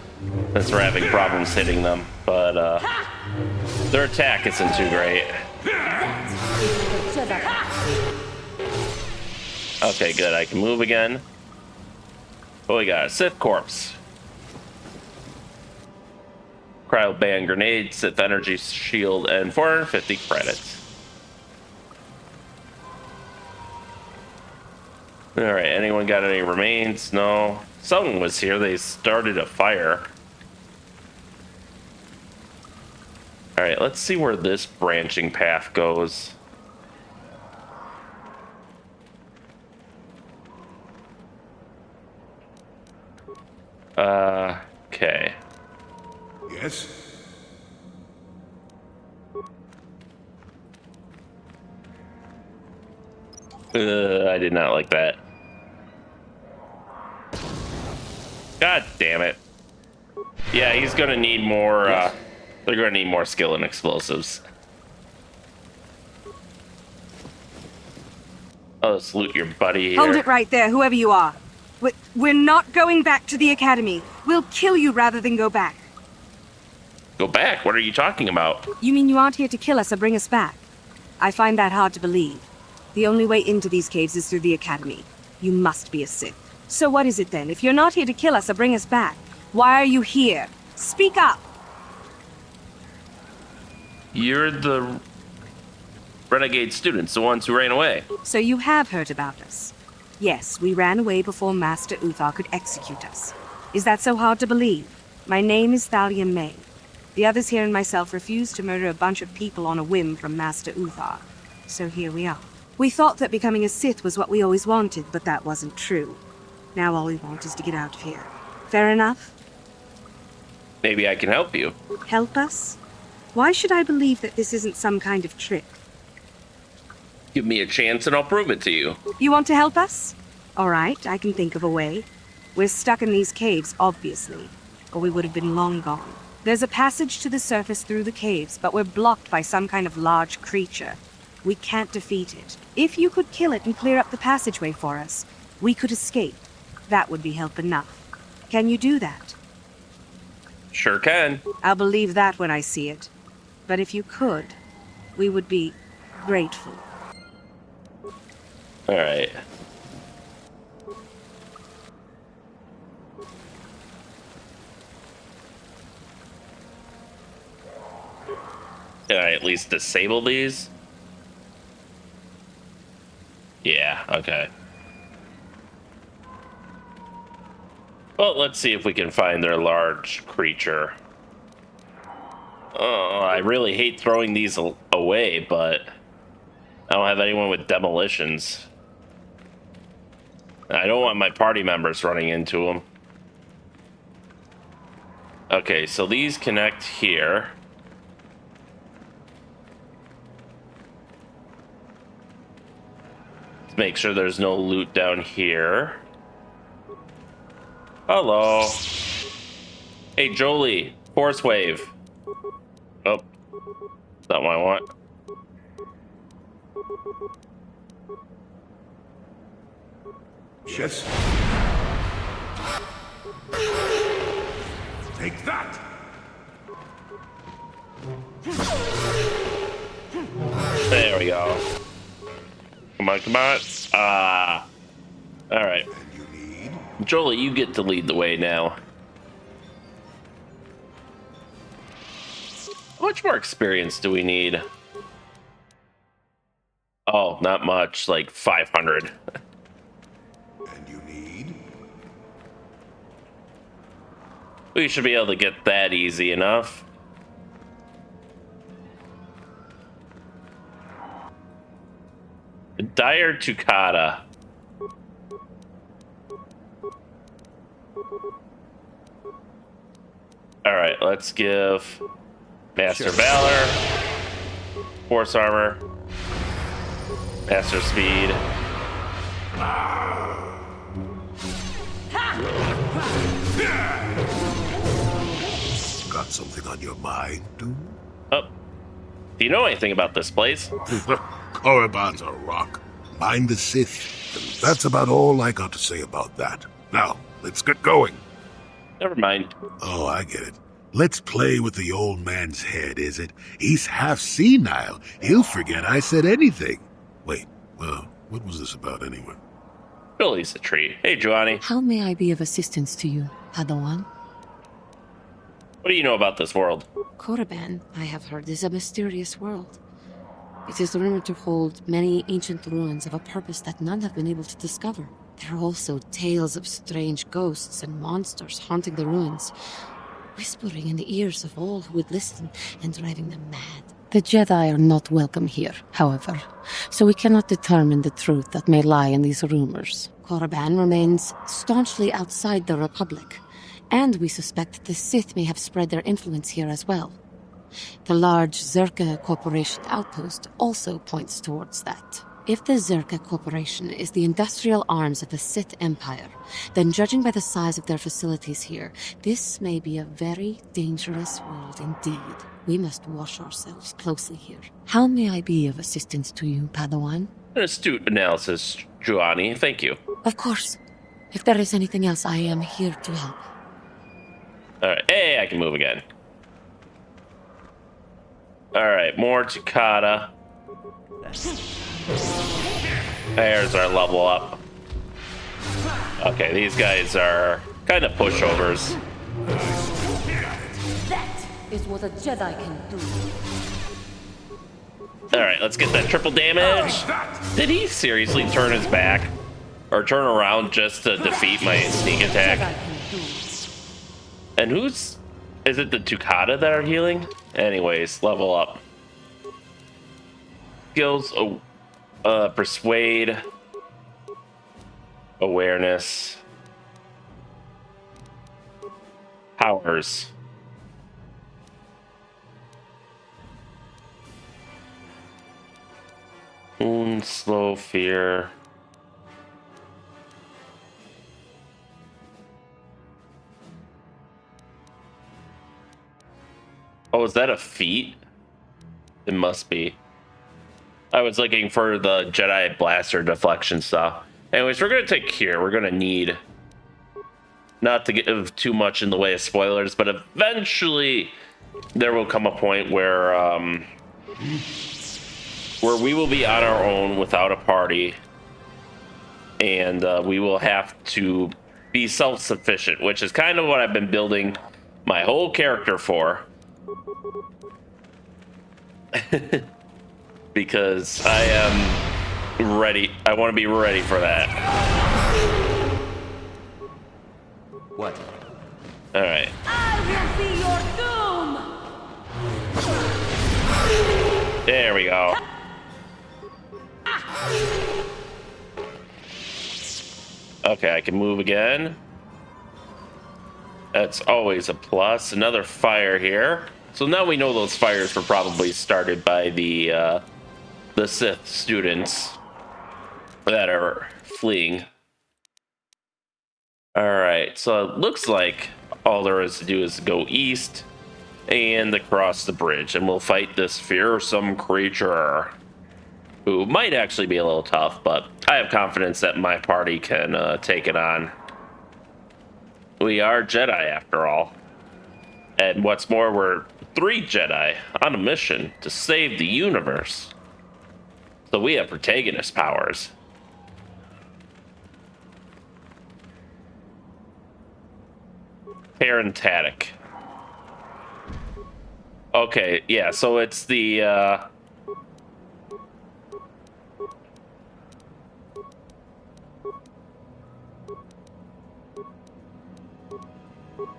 since we're having problems hitting them, but their attack isn't too great. Okay, good. I can move again. Oh, we got a Sith corpse. Cryo band grenade, Sith energy shield, and 450 credits. Alright, anyone got any remains? No. Someone was here. They started a fire. Alright, let's see where this branching path goes. Okay. Yes? I did not like that. God damn it. Yeah, he's gonna need more, they're gonna need more skill in explosives. Oh, let's loot your buddy here. Hold it right there, whoever you are. We're not going back to the Academy. We'll kill you rather than go back. Go back? What are you talking about? You mean you aren't here to kill us or bring us back? I find that hard to believe. The only way into these caves is through the Academy. You must be a Sith. So what is it then? If you're not here to kill us or bring us back, why are you here? Speak up! You're the renegade students, the ones who ran away. So you have heard about us. Yes, we ran away before Master Uthar could execute us. Is that so hard to believe? My name is Thalia May. The others here and myself refused to murder a bunch of people on a whim from Master Uthar. So here we are. We thought that becoming a Sith was what we always wanted, but that wasn't true. Now all we want is to get out of here. Fair enough? Maybe I can help you. Help us? Why should I believe that this isn't some kind of trick? Give me a chance and I'll prove it to you. You want to help us? All right, I can think of a way. We're stuck in these caves, obviously, or we would have been long gone. There's a passage to the surface through the caves, but we're blocked by some kind of large creature. We can't defeat it. If you could kill it and clear up the passageway for us, we could escape. That would be help enough. Can you do that? Sure can. I'll believe that when I see it. But if you could, we would be grateful. All right. Can I at least disable these? Yeah, okay. Well, let's see if we can find their large creature. Oh, I really hate throwing these away, but I don't have anyone with demolitions. I don't want my party members running into them. Okay, so these connect here. Let's make sure there's no loot down here. Hello. Hey, Jolie. Force wave. Oh. That's not what I want. Yes. Take that! There we go. Come on, come on. Alright. Jolie, you get to lead the way now. How much more experience do we need? Oh, not much. Like 500. We should be able to get that easy enough. Dire Tukata. Alright, let's give Master Valor, Force Armor, Master Speed. Got something on your mind, dude? Oh. Do you know anything about this place? Korriban's a rock. Mind the Sith. And that's about all I got to say about that. Now, let's get going. Never mind. Oh, I get it. Let's play with the old man's head, is it? He's half senile. He'll forget I said anything. Wait, what was this about anyway? Billy's a treat. Hey, Giovanni. How may I be of assistance to you, Padawan? What do you know about this world? Korriban, I have heard, is a mysterious world. It is rumored to hold many ancient ruins of a purpose that none have been able to discover. There are also tales of strange ghosts and monsters haunting the ruins, whispering in the ears of all who would listen and driving them mad. The Jedi are not welcome here, however, so we cannot determine the truth that may lie in these rumors. Korriban remains staunchly outside the Republic, and we suspect the Sith may have spread their influence here as well. The large Zerka Corporation outpost also points towards that. If the Zerka Corporation is the industrial arms of the Sith Empire, then judging by the size of their facilities here, this may be a very dangerous world indeed. We must watch ourselves closely here. How may I be of assistance to you, Padawan? An astute analysis, Giovanni. Thank you. Of course. If there is anything else, I am here to help. Alright, hey, I can move again. Alright, more Takata. There's our level up. Okay, these guys are kind of pushovers. That is what a Jedi can do. Alright, let's get that triple damage. Did he seriously turn his back? Or turn around just to defeat my sneak attack? And who's... Is it the Tukata that are healing? Anyways, level up. Skills, persuade, awareness, powers. Slow fear. Oh, is that a feat? It must be. I was looking for the Jedi blaster deflection stuff. Anyways, we're going to take Cure. We're going to need... Not to give too much in the way of spoilers, but eventually there will come a point where we will be on our own without a party. And we will have to be self-sufficient, which is kind of what I've been building my whole character for. Because I am ready. I want to be ready for that. What? All right. I will be your doom. There we go. Okay, I can move again. That's always a plus. Another fire here. So now we know those fires were probably started by the Sith students that are fleeing. Alright, so it looks like all there is to do is go east and across the bridge, and we'll fight this fearsome creature who might actually be a little tough, but I have confidence that my party can take it on. We are Jedi after all. And what's more, we're 3 Jedi on a mission to save the universe. So we have protagonist powers. Parentatic. Okay, yeah, so it's the,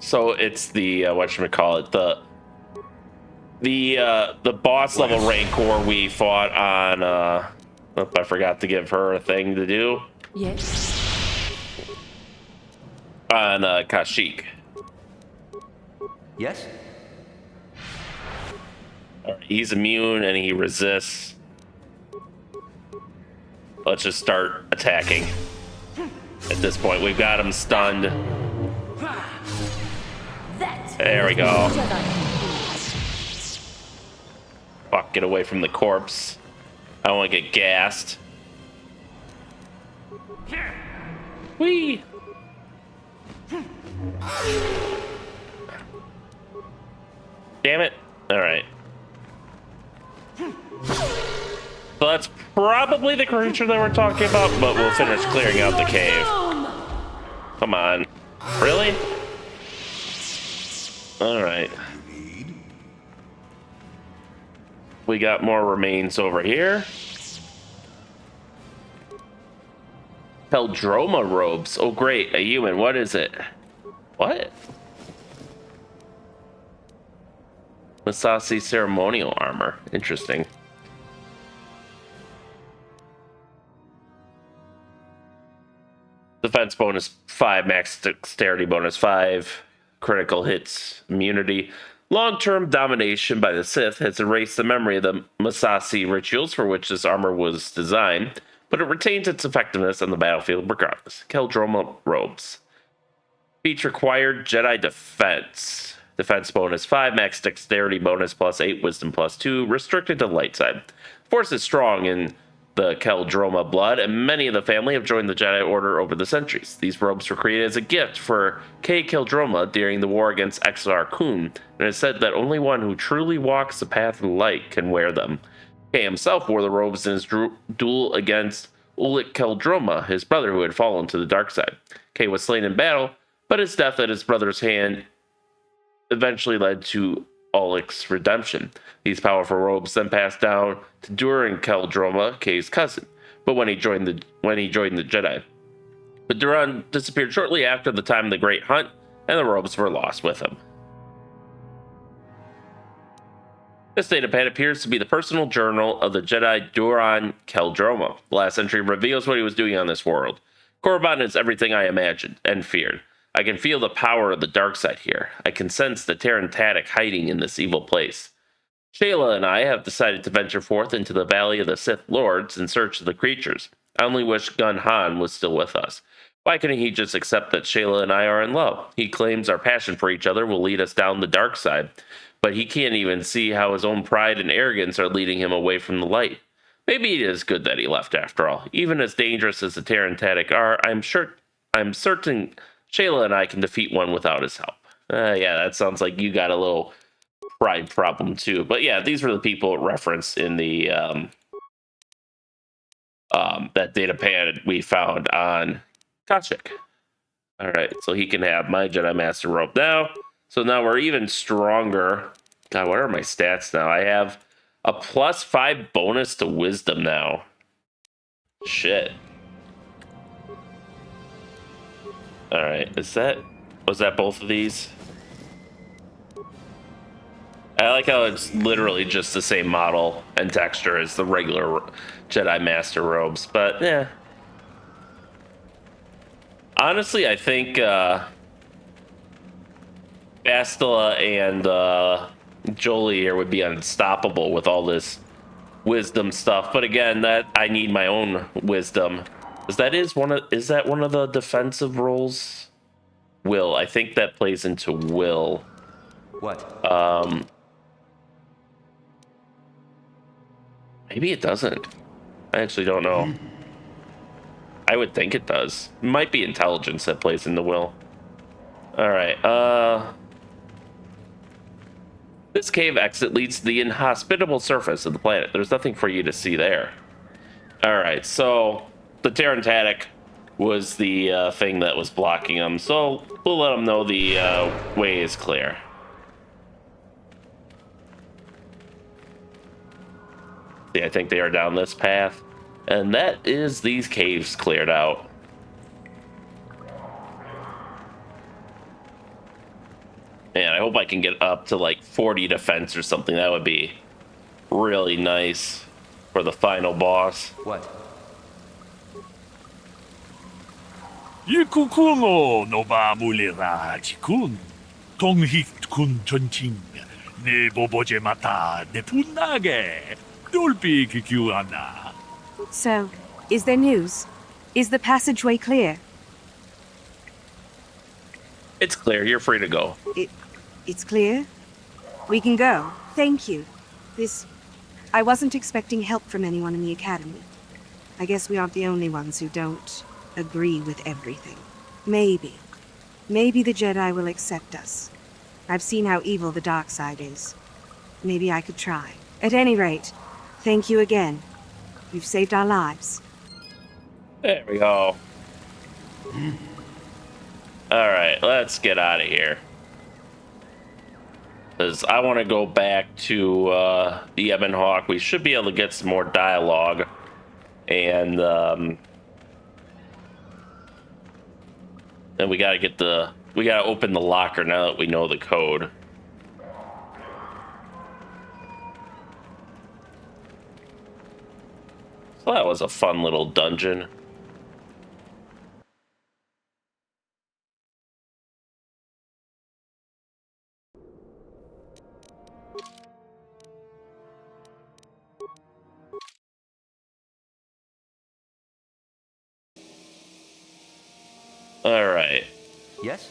So it's the whatchamacallit, the boss level Rancor we fought on I forgot to give her a thing to do. Yes. On Kashyyyk. Yes? Alright, he's immune and he resists. Let's just start attacking. At this point, we've got him stunned. There we go. Fuck, get away from the corpse. I don't want to get gassed. Whee! Damn it. Alright. So that's probably the creature that we're talking about, but we'll finish clearing out the cave. Come on. Really? Alright. We got more remains over here. Keldroma robes. Oh great, a human. What is it? What? Masasi ceremonial armor. Interesting. Defense bonus 5, max dexterity bonus 5, critical hits immunity. Long-term domination by the Sith has erased the memory of the Masasi rituals for which this armor was designed, but it retains its effectiveness on the battlefield regardless. Keldroma robes. Feature required Jedi defense. Defense bonus 5, max dexterity bonus plus 8, wisdom plus 2, restricted to light side. Force is strong in the Keldroma blood, and many of the family have joined the Jedi Order over the centuries. These robes were created as a gift for Kay Keldroma during the war against Exar Kun, and it is said that only one who truly walks the path of light can wear them. Kay himself wore the robes in his duel against Ulic Keldroma, his brother who had fallen to the dark side. Kay was slain in battle, but his death at his brother's hand eventually led to Ulic's redemption. These powerful robes then passed down to Durin Keldroma, Kay's cousin, but when he joined the Jedi. But Durin disappeared shortly after the time of the Great Hunt, and the robes were lost with him. This datapad appears to be the personal journal of the Jedi Durin Keldroma. The last entry reveals what he was doing on this world. Korriban is everything I imagined and feared. I can feel the power of the dark side here. I can sense the Terran Tatic hiding in this evil place. Shayla and I have decided to venture forth into the Valley of the Sith Lords in search of the creatures. I only wish Gun Han was still with us. Why couldn't he just accept that Shayla and I are in love? He claims our passion for each other will lead us down the dark side, but he can't even see how his own pride and arrogance are leading him away from the light. Maybe it is good that he left after all. Even as dangerous as the Terran Tatic are, I'm certain Shayla and I can defeat one without his help. Yeah, that sounds like you got a little pride problem too. But yeah, these were the people referenced in the that data pad we found on Kashyyyk. All right, so he can have my Jedi Master robe now. So now we're even stronger. God, what are my stats now? I have a +5 bonus to wisdom now. Shit. All right, was that both of these? I like how it's literally just the same model and texture as the regular Jedi Master robes, but yeah. Honestly, I think Bastila and Jolie here would be unstoppable with all this wisdom stuff. But again, that I need my own wisdom. Is that one of the defensive roles? Will. I think that plays into will. What? Maybe it doesn't. I actually don't know. I would think it does. It might be intelligence that plays into will. Alright, this cave exit leads to the inhospitable surface of the planet. There's nothing for you to see there. Alright, so the Terran Tatic was the thing that was blocking them, so we'll let them know the way is clear. See, I think they are down this path. And that is these caves cleared out. Man, I hope I can get up to like 40 defense or something. That would be really nice for the final boss. What? Yikukuno noba mulira jikun. Tonghik kun chonching. Ne boboje mata ne punage. Dolpi kikyuana. So, is there news? Is the passageway clear? It's clear. You're free to go. It's clear? We can go. Thank you. I wasn't expecting help from anyone in the Academy. I guess we aren't the only ones who don't agree with everything. Maybe the Jedi will accept us. I've seen how evil the dark side is. Maybe I could try. At any rate, thank you again. You've saved our lives. There we go. Alright, let's get out of here. Because I want to go back to the Ebon Hawk. We should be able to get some more dialogue. And then we got to get we got to open the locker now that we know the code. So that was a fun little dungeon. All right. Yes?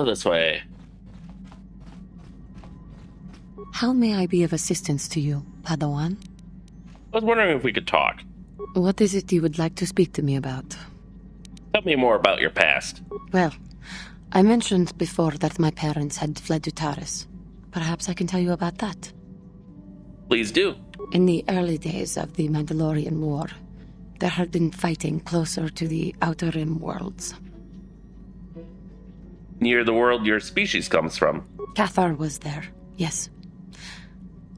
This way. How may I be of assistance to you, Padawan? I was wondering if we could talk. What is it you would like to speak to me about? Tell me more about your past. Well, I mentioned before that my parents had fled to Taris. Perhaps I can tell you about that. Please do. In the early days of the Mandalorian War, there had been fighting closer to the Outer Rim worlds. Near the world your species comes from. Cathar was there, yes.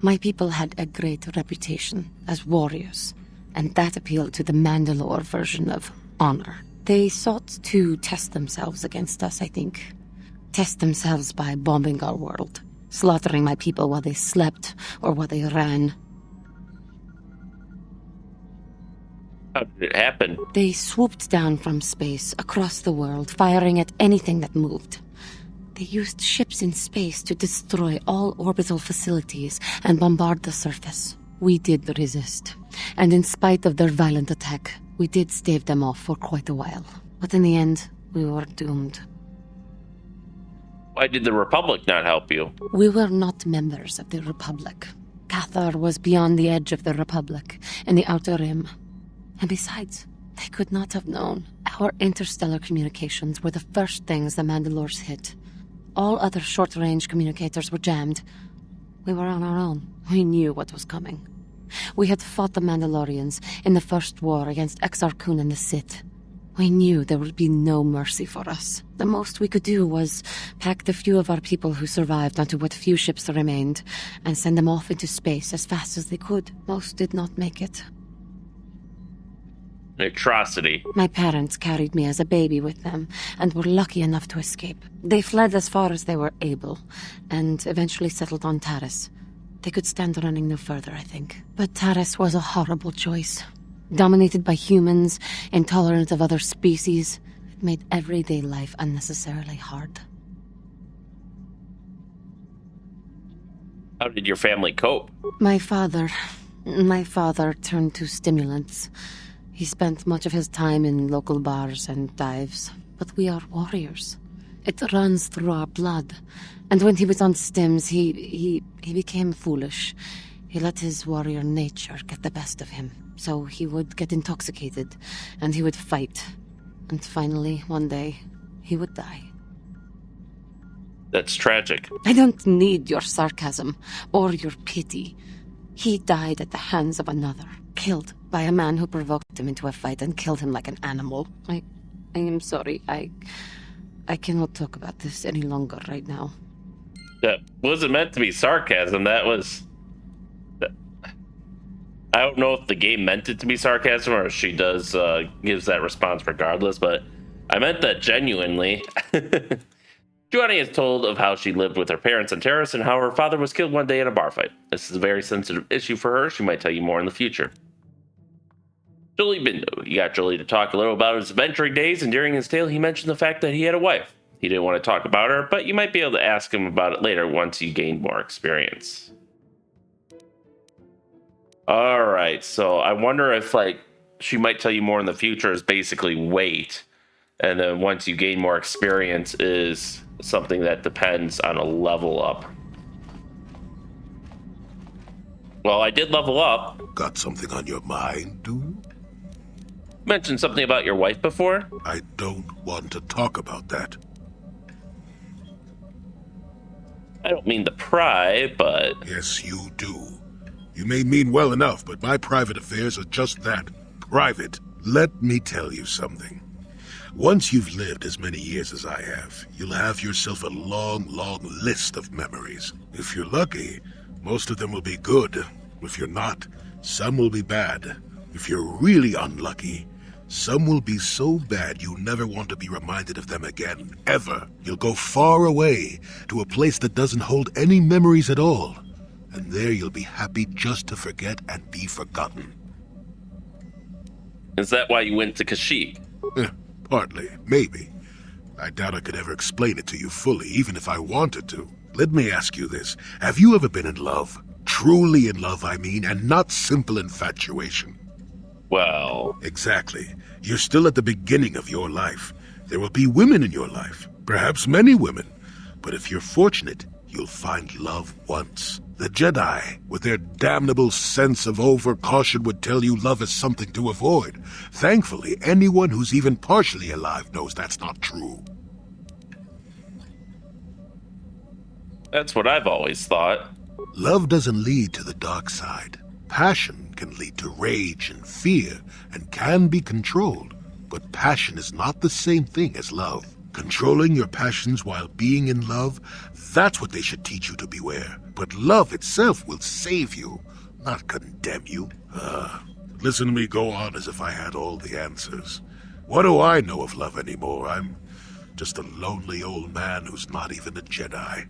My people had a great reputation as warriors, and that appealed to the Mandalore version of honor. They sought to test themselves against us, I think. Test themselves by bombing our world, slaughtering my people while they slept or while they ran. How did it happen? They swooped down from space, across the world, firing at anything that moved. They used ships in space to destroy all orbital facilities and bombard the surface. We did resist, and in spite of their violent attack, we did stave them off for quite a while. But in the end, we were doomed. Why did the Republic not help you? We were not members of the Republic. Cathar was beyond the edge of the Republic, in the Outer Rim. And besides, they could not have known. Our interstellar communications were the first things the Mandalores hit. All other short-range communicators were jammed. We were on our own. We knew what was coming. We had fought the Mandalorians in the first war against Exar Kun and the Sith. We knew there would be no mercy for us. The most we could do was pack the few of our people who survived onto what few ships remained and send them off into space as fast as they could. Most did not make it. An atrocity. My parents carried me as a baby with them and were lucky enough to escape. They fled as far as they were able and eventually settled on Taris. They could stand running no further, I think. But Taris was a horrible choice. Dominated by humans, intolerant of other species, it made everyday life unnecessarily hard. How did your family cope? My father turned to stimulants. He spent much of his time in local bars and dives. But we are warriors. It runs through our blood. And when he was on stims, he became foolish. He let his warrior nature get the best of him. So he would get intoxicated, and he would fight. And finally, one day, he would die. That's tragic. I don't need your sarcasm or your pity. He died at the hands of another, killed by a man who provoked him into a fight and killed him like an animal. I am sorry. I cannot talk about this any longer right now. That wasn't meant to be sarcasm. That was... I don't know if the game meant it to be sarcasm or if she does gives that response regardless, but I meant that genuinely. Giovanni is told of how she lived with her parents on Taris and how her father was killed one day in a bar fight. This is a very sensitive issue for her. She might tell you more in the future. Jolie Bindo. You got Jolie to talk a little about his adventuring days, and during his tale he mentioned the fact that he had a wife. He didn't want to talk about her, but you might be able to ask him about it later once you gain more experience. Alright, so I wonder if, like, she might tell you more in the future is basically wait. And then once you gain more experience is something that depends on a level up. Well, I did level up. Got something on your mind, dude? mentioned something about your wife before? I don't want to talk about that. I don't mean to pry, but... Yes, you do. You may mean well enough, but my private affairs are just that. Private. Let me tell you something. Once you've lived as many years as I have, you'll have yourself a long, long list of memories. If you're lucky, most of them will be good. If you're not, some will be bad. If you're really unlucky, some will be so bad you never want to be reminded of them again, ever. You'll go far away, to a place that doesn't hold any memories at all. And there you'll be happy just to forget and be forgotten. Is that why you went to Kashyyyk? Partly, maybe. I doubt I could ever explain it to you fully, even if I wanted to. Let me ask you this. Have you ever been in love? Truly in love, I mean, and not simple infatuation. Well... Exactly. You're still at the beginning of your life. There will be women in your life. Perhaps many women. But if you're fortunate, you'll find love once. The Jedi, with their damnable sense of overcaution, would tell you love is something to avoid. Thankfully, anyone who's even partially alive knows that's not true. That's what I've always thought. Love doesn't lead to the dark side. Passion can lead to rage and fear, and can be controlled. But passion is not the same thing as love. Controlling your passions while being in love, that's what they should teach you to beware. But love itself will save you, not condemn you. Listen to me go on as if I had all the answers. What do I know of love anymore? I'm just a lonely old man who's not even a Jedi.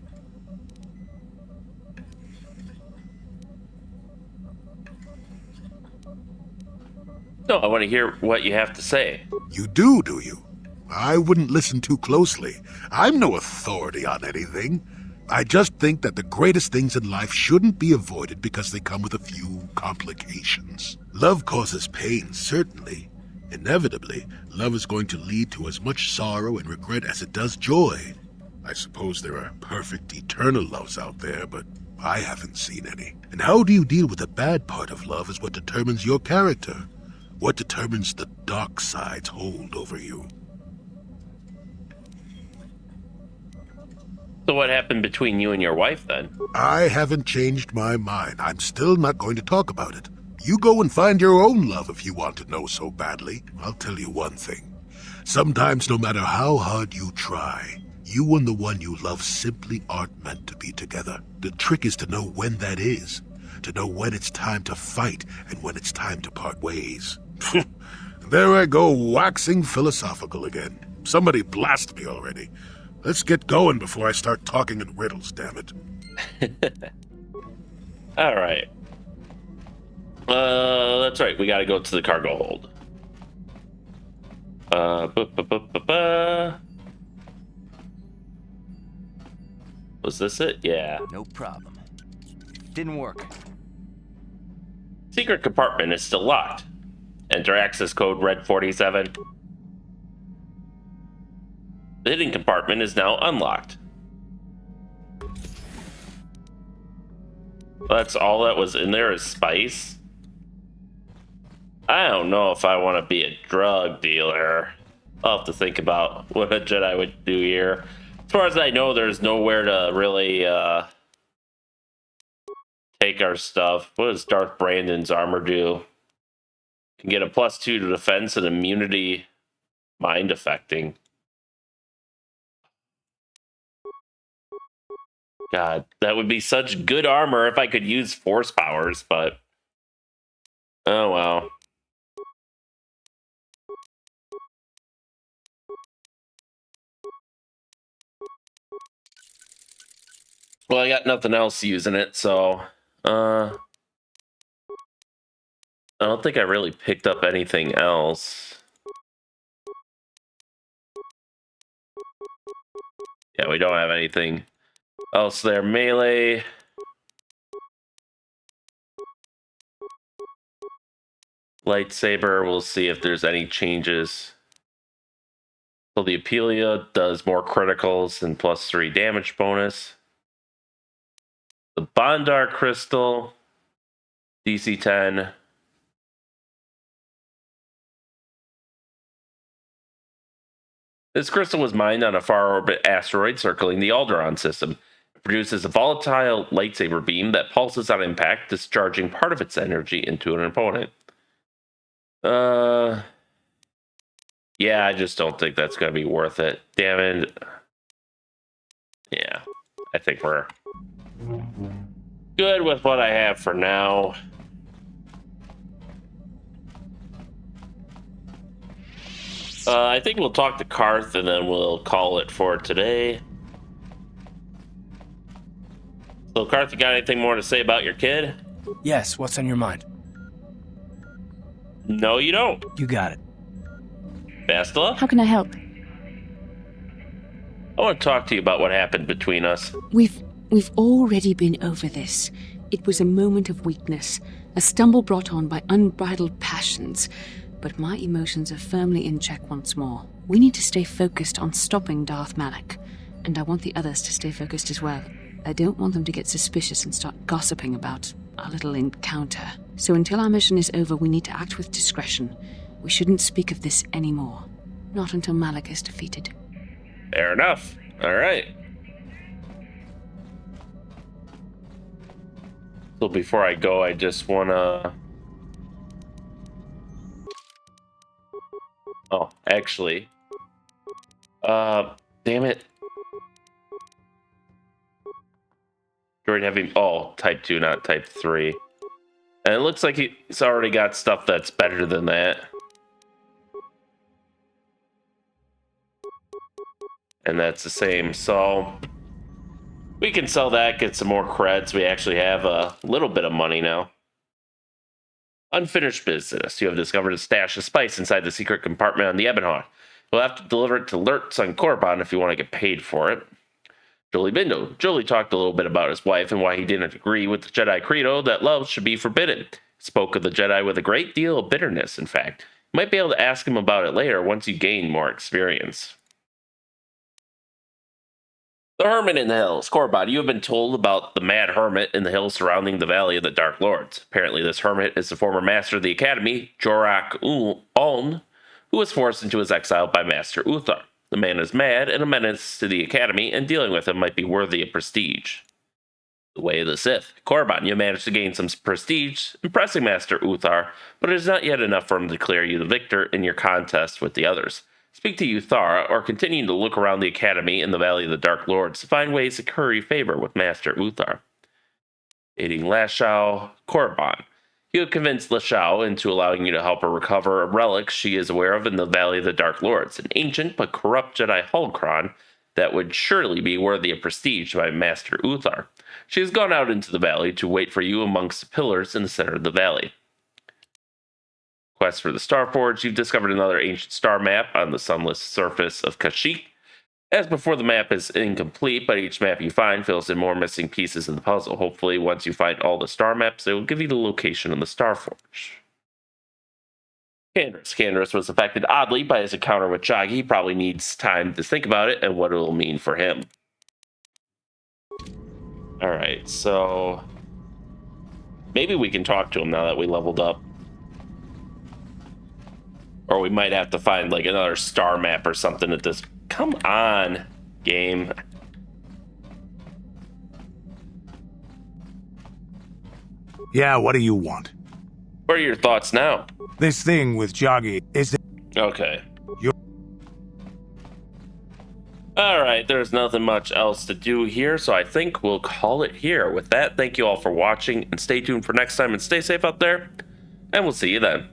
No, I want to hear what you have to say. You do you? I wouldn't listen too closely. I'm no authority on anything. I just think that the greatest things in life shouldn't be avoided because they come with a few complications. Love causes pain, certainly. Inevitably, love is going to lead to as much sorrow and regret as it does joy. I suppose there are perfect eternal loves out there, but I haven't seen any. And how do you deal with the bad part of love is what determines your character. What determines the dark side's hold over you. So what happened between you and your wife, then? I haven't changed my mind. I'm still not going to talk about it. You go and find your own love if you want to know so badly. I'll tell you one thing. Sometimes, no matter how hard you try, you and the one you love simply aren't meant to be together. The trick is to know when that is. To know when it's time to fight and when it's time to part ways. There I go, waxing philosophical again. Somebody blast me already. Let's get going before I start talking in riddles, damn it. All right. That's right. We got to go to the cargo hold. Was this it? Yeah. No problem. Didn't work. Secret compartment is still locked. Enter access code Red 47. The hidden compartment is now unlocked. That's all that was in there is spice. I don't know if I want to be a drug dealer. I'll have to think about what a Jedi would do here. As far as I know, there's nowhere to really take our stuff. What does Darth Brandon's armor do? Can get a +2 to defense and immunity mind affecting. God, that would be such good armor if I could use force powers, but oh well. Well, I got nothing else using it, so I don't think I really picked up anything else. Yeah, we don't have anything else there. Melee. Lightsaber, we'll see if there's any changes. So the Apelia does more criticals and +3 damage bonus. The Bondar Crystal, DC 10. This crystal was mined on a far-orbit asteroid circling the Alderaan system. It produces a volatile lightsaber beam that pulses on impact, discharging part of its energy into an opponent. Yeah, I just don't think that's going to be worth it. Damn it. Yeah, I think we're good with what I have for now. I think we'll talk to Carth and then we'll call it for today. So, Carth, you got anything more to say about your kid? Yes, what's on your mind? No, you don't. You got it. Bastila? How can I help? I want to talk to you about what happened between us. We've already been over this. It was a moment of weakness, a stumble brought on by unbridled passions. But my emotions are firmly in check once more. We need to stay focused on stopping Darth Malak, and I want the others to stay focused as well. I don't want them to get suspicious and start gossiping about our little encounter. So until our mission is over, we need to act with discretion. We shouldn't speak of this anymore. Not until Malak is defeated. Fair enough. All right. So before I go, I just want to... Oh, actually. Damn it. Droid heavy... Oh, type 2, not type 3. And it looks like he's already got stuff that's better than that. And that's the same, so... We can sell that, get some more creds. We actually have a little bit of money now. Unfinished business. You have discovered a stash of spice inside the secret compartment on the Ebonhawk. You'll have to deliver it to Lurtz on Korriban if you want to get paid for it. Jolie Bindo. Jolie talked a little bit about his wife and why he didn't agree with the Jedi credo that love should be forbidden. He spoke of the Jedi with a great deal of bitterness, in fact. You might be able to ask him about it later once you gain more experience. The Hermit in the Hills. Korriban, you have been told about the Mad Hermit in the hills surrounding the Valley of the Dark Lords. Apparently, this hermit is the former master of the Academy, Jorak Uln, who was forced into his exile by Master Uthar. The man is mad and a menace to the Academy, and dealing with him might be worthy of prestige. The Way of the Sith. Korriban, you managed to gain some prestige, impressing Master Uthar, but it is not yet enough for him to declare you the victor in your contest with the others. Speak to Uthara, or continue to look around the Academy in the Valley of the Dark Lords to find ways to curry favor with Master Uthar. Aiding Lashao, Korriban. You have convinced Lashao into allowing you to help her recover a relic she is aware of in the Valley of the Dark Lords, an ancient but corrupt Jedi holocron that would surely be worthy of prestige by Master Uthar. She has gone out into the valley to wait for you amongst the pillars in the center of the valley. Quest for the Starforge. You've discovered another ancient star map on the sunless surface of Kashyyyk. As before, the map is incomplete, but each map you find fills in more missing pieces of the puzzle. Hopefully, once you find all the star maps, they will give you the location of the Starforge. Canderous. Canderous was affected oddly by his encounter with Joggy. He probably needs time to think about it and what it will mean for him. Alright, so... maybe we can talk to him now that we leveled up. Or we might have to find, like, another star map or something at this... Come on, game. Yeah, what do you want? What are your thoughts now? This thing with Joggy, is it... Okay. Alright, there's nothing much else to do here, so I think we'll call it here. With that, thank you all for watching, and stay tuned for next time, and stay safe out there, and we'll see you then.